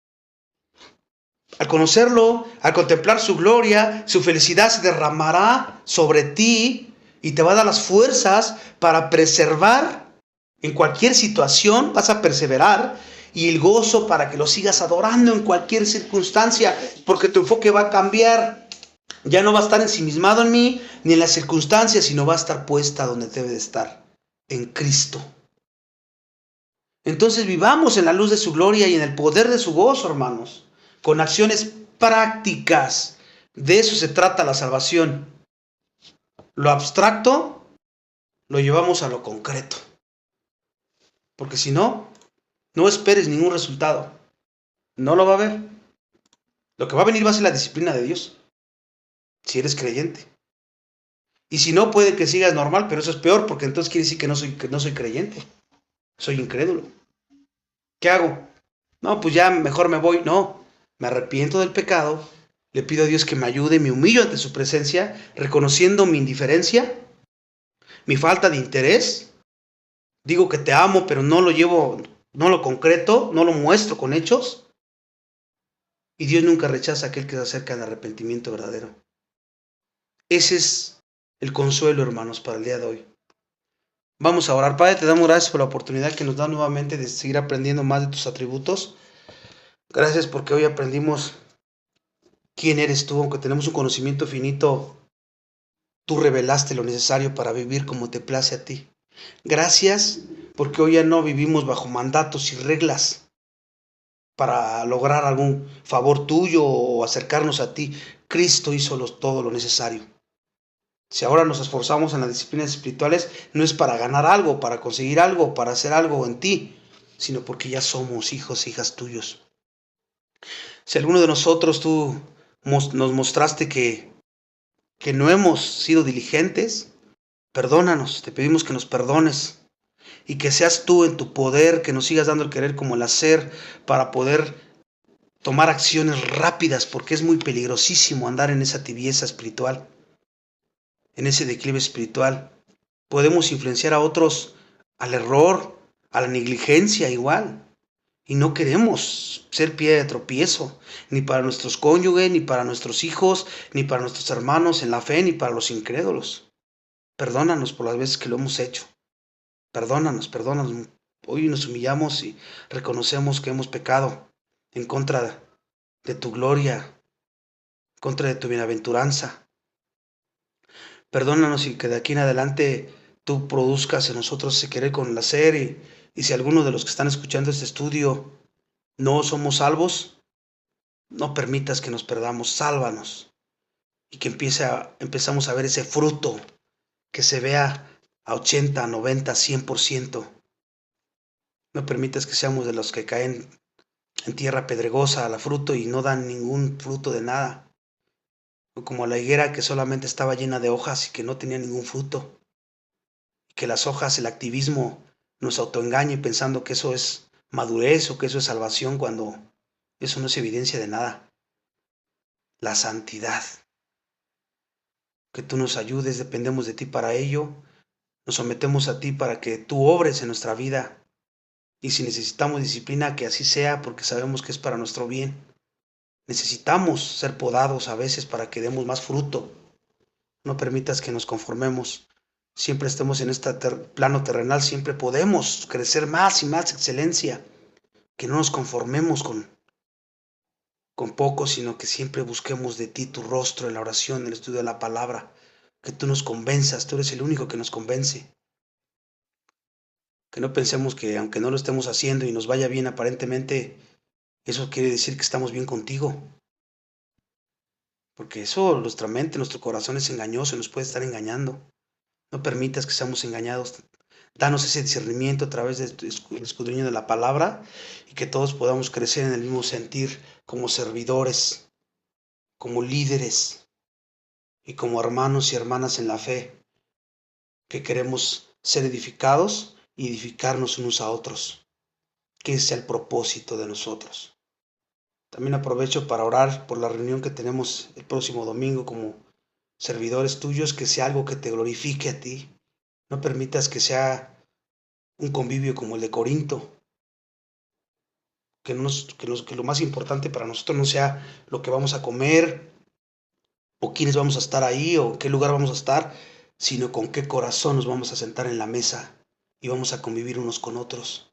Al conocerlo, al contemplar su gloria, su felicidad se derramará sobre ti y te va a dar las fuerzas para preservar en cualquier situación. Vas a perseverar, y el gozo para que lo sigas adorando en cualquier circunstancia, porque tu enfoque va a cambiar. Ya no va a estar ensimismado en mí ni en las circunstancias, sino va a estar puesta donde debe de estar, en Cristo. Entonces vivamos en la luz de su gloria y en el poder de su gozo, hermanos, con acciones prácticas, De eso se trata la salvación. Lo abstracto lo llevamos a lo concreto. Porque si no, no esperes ningún resultado. No lo va a haber. Lo que va a venir va a ser la disciplina de Dios. Si eres creyente. Y si no, puede que sigas normal, pero eso es peor, porque entonces quiere decir que no soy creyente. Soy incrédulo. ¿Qué hago? No, pues ya mejor me voy. No, me arrepiento del pecado. Le pido a Dios que me ayude, me humillo ante su presencia, reconociendo mi indiferencia, mi falta de interés. Digo que te amo, pero no lo llevo, no lo concreto, no lo muestro con hechos. Y Dios nunca rechaza a aquel que se acerca al arrepentimiento verdadero. Ese es el consuelo, hermanos, para el día de hoy. Vamos a orar. Padre, te damos gracias por la oportunidad que nos da nuevamente de seguir aprendiendo más de tus atributos. Gracias porque hoy aprendimos quién eres tú, aunque tenemos un conocimiento finito. Tú revelaste lo necesario para vivir como te place a ti. Gracias porque hoy ya no vivimos bajo mandatos y reglas para lograr algún favor tuyo o acercarnos a ti. Cristo hizo todo lo necesario. Si ahora nos esforzamos en las disciplinas espirituales, no es para ganar algo, para conseguir algo, para hacer algo en ti, sino porque ya somos hijos e hijas tuyos. Si alguno de nosotros tú nos mostraste que no hemos sido diligentes, perdónanos, te pedimos que nos perdones y que seas tú en tu poder, que nos sigas dando el querer como el hacer para poder tomar acciones rápidas, porque es muy peligrosísimo andar en esa tibieza espiritual, en ese declive espiritual. Podemos influenciar a otros al error, a la negligencia igual. Y no queremos ser piedra de tropiezo, ni para nuestros cónyuges, ni para nuestros hijos, ni para nuestros hermanos en la fe, ni para los incrédulos. Perdónanos por las veces que lo hemos hecho. Perdónanos. Hoy nos humillamos y reconocemos que hemos pecado en contra de tu gloria, en contra de tu bienaventuranza. Perdónanos y que de aquí en adelante tú produzcas en nosotros ese querer con el hacer. Y si alguno de los que están escuchando este estudio no somos salvos, no permitas que nos perdamos, sálvanos. Y que empezamos a ver ese fruto, que se vea a 80, 90, 100%. No permitas que seamos de los que caen en tierra pedregosa a la fruto y no dan ningún fruto de nada. O como la higuera que solamente estaba llena de hojas y que no tenía ningún fruto. Y que las hojas, el activismo, nos autoengañe pensando que eso es madurez o que eso es salvación, cuando eso no es evidencia de nada. La santidad. Que tú nos ayudes, dependemos de ti para ello. Nos sometemos a ti para que tú obres en nuestra vida. Y si necesitamos disciplina, que así sea, porque sabemos que es para nuestro bien. Necesitamos ser podados a veces para que demos más fruto. No permitas que nos conformemos. Siempre estemos en este plano terrenal, siempre podemos crecer más y más excelencia. Que no nos conformemos con poco, sino que siempre busquemos de ti tu rostro en la oración, en el estudio de la palabra. Que tú nos convenzas, tú eres el único que nos convence. Que no pensemos que aunque no lo estemos haciendo y nos vaya bien aparentemente, eso quiere decir que estamos bien contigo. Porque eso, nuestra mente, nuestro corazón es engañoso y nos puede estar engañando. No permitas que seamos engañados. Danos ese discernimiento a través del escudriño de la palabra y que todos podamos crecer en el mismo sentir como servidores, como líderes y como hermanos y hermanas en la fe, que queremos ser edificados y edificarnos unos a otros, que ese sea el propósito de nosotros. También aprovecho para orar por la reunión que tenemos el próximo domingo como servidores tuyos, que sea algo que te glorifique a ti. No permitas que sea un convivio como el de Corinto, que lo más importante para nosotros no sea lo que vamos a comer, o quiénes vamos a estar ahí, o en qué lugar vamos a estar, sino con qué corazón nos vamos a sentar en la mesa y vamos a convivir unos con otros.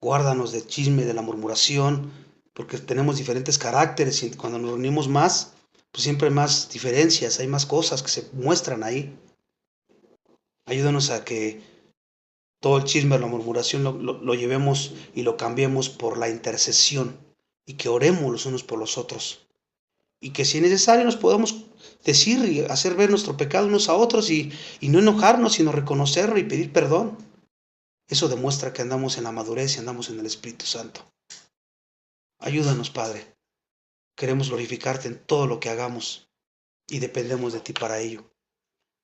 Guárdanos del chisme, de la murmuración, porque tenemos diferentes caracteres y cuando nos reunimos más, pues siempre hay más diferencias, hay más cosas que se muestran ahí. Ayúdanos a que todo el chisme, la murmuración lo llevemos y lo cambiemos por la intercesión y que oremos los unos por los otros y que si es necesario nos podamos decir y hacer ver nuestro pecado unos a otros y no enojarnos, sino reconocerlo y pedir perdón. Eso demuestra que andamos en la madurez y andamos en el Espíritu Santo. Ayúdanos, Padre. Queremos glorificarte en todo lo que hagamos y dependemos de ti para ello.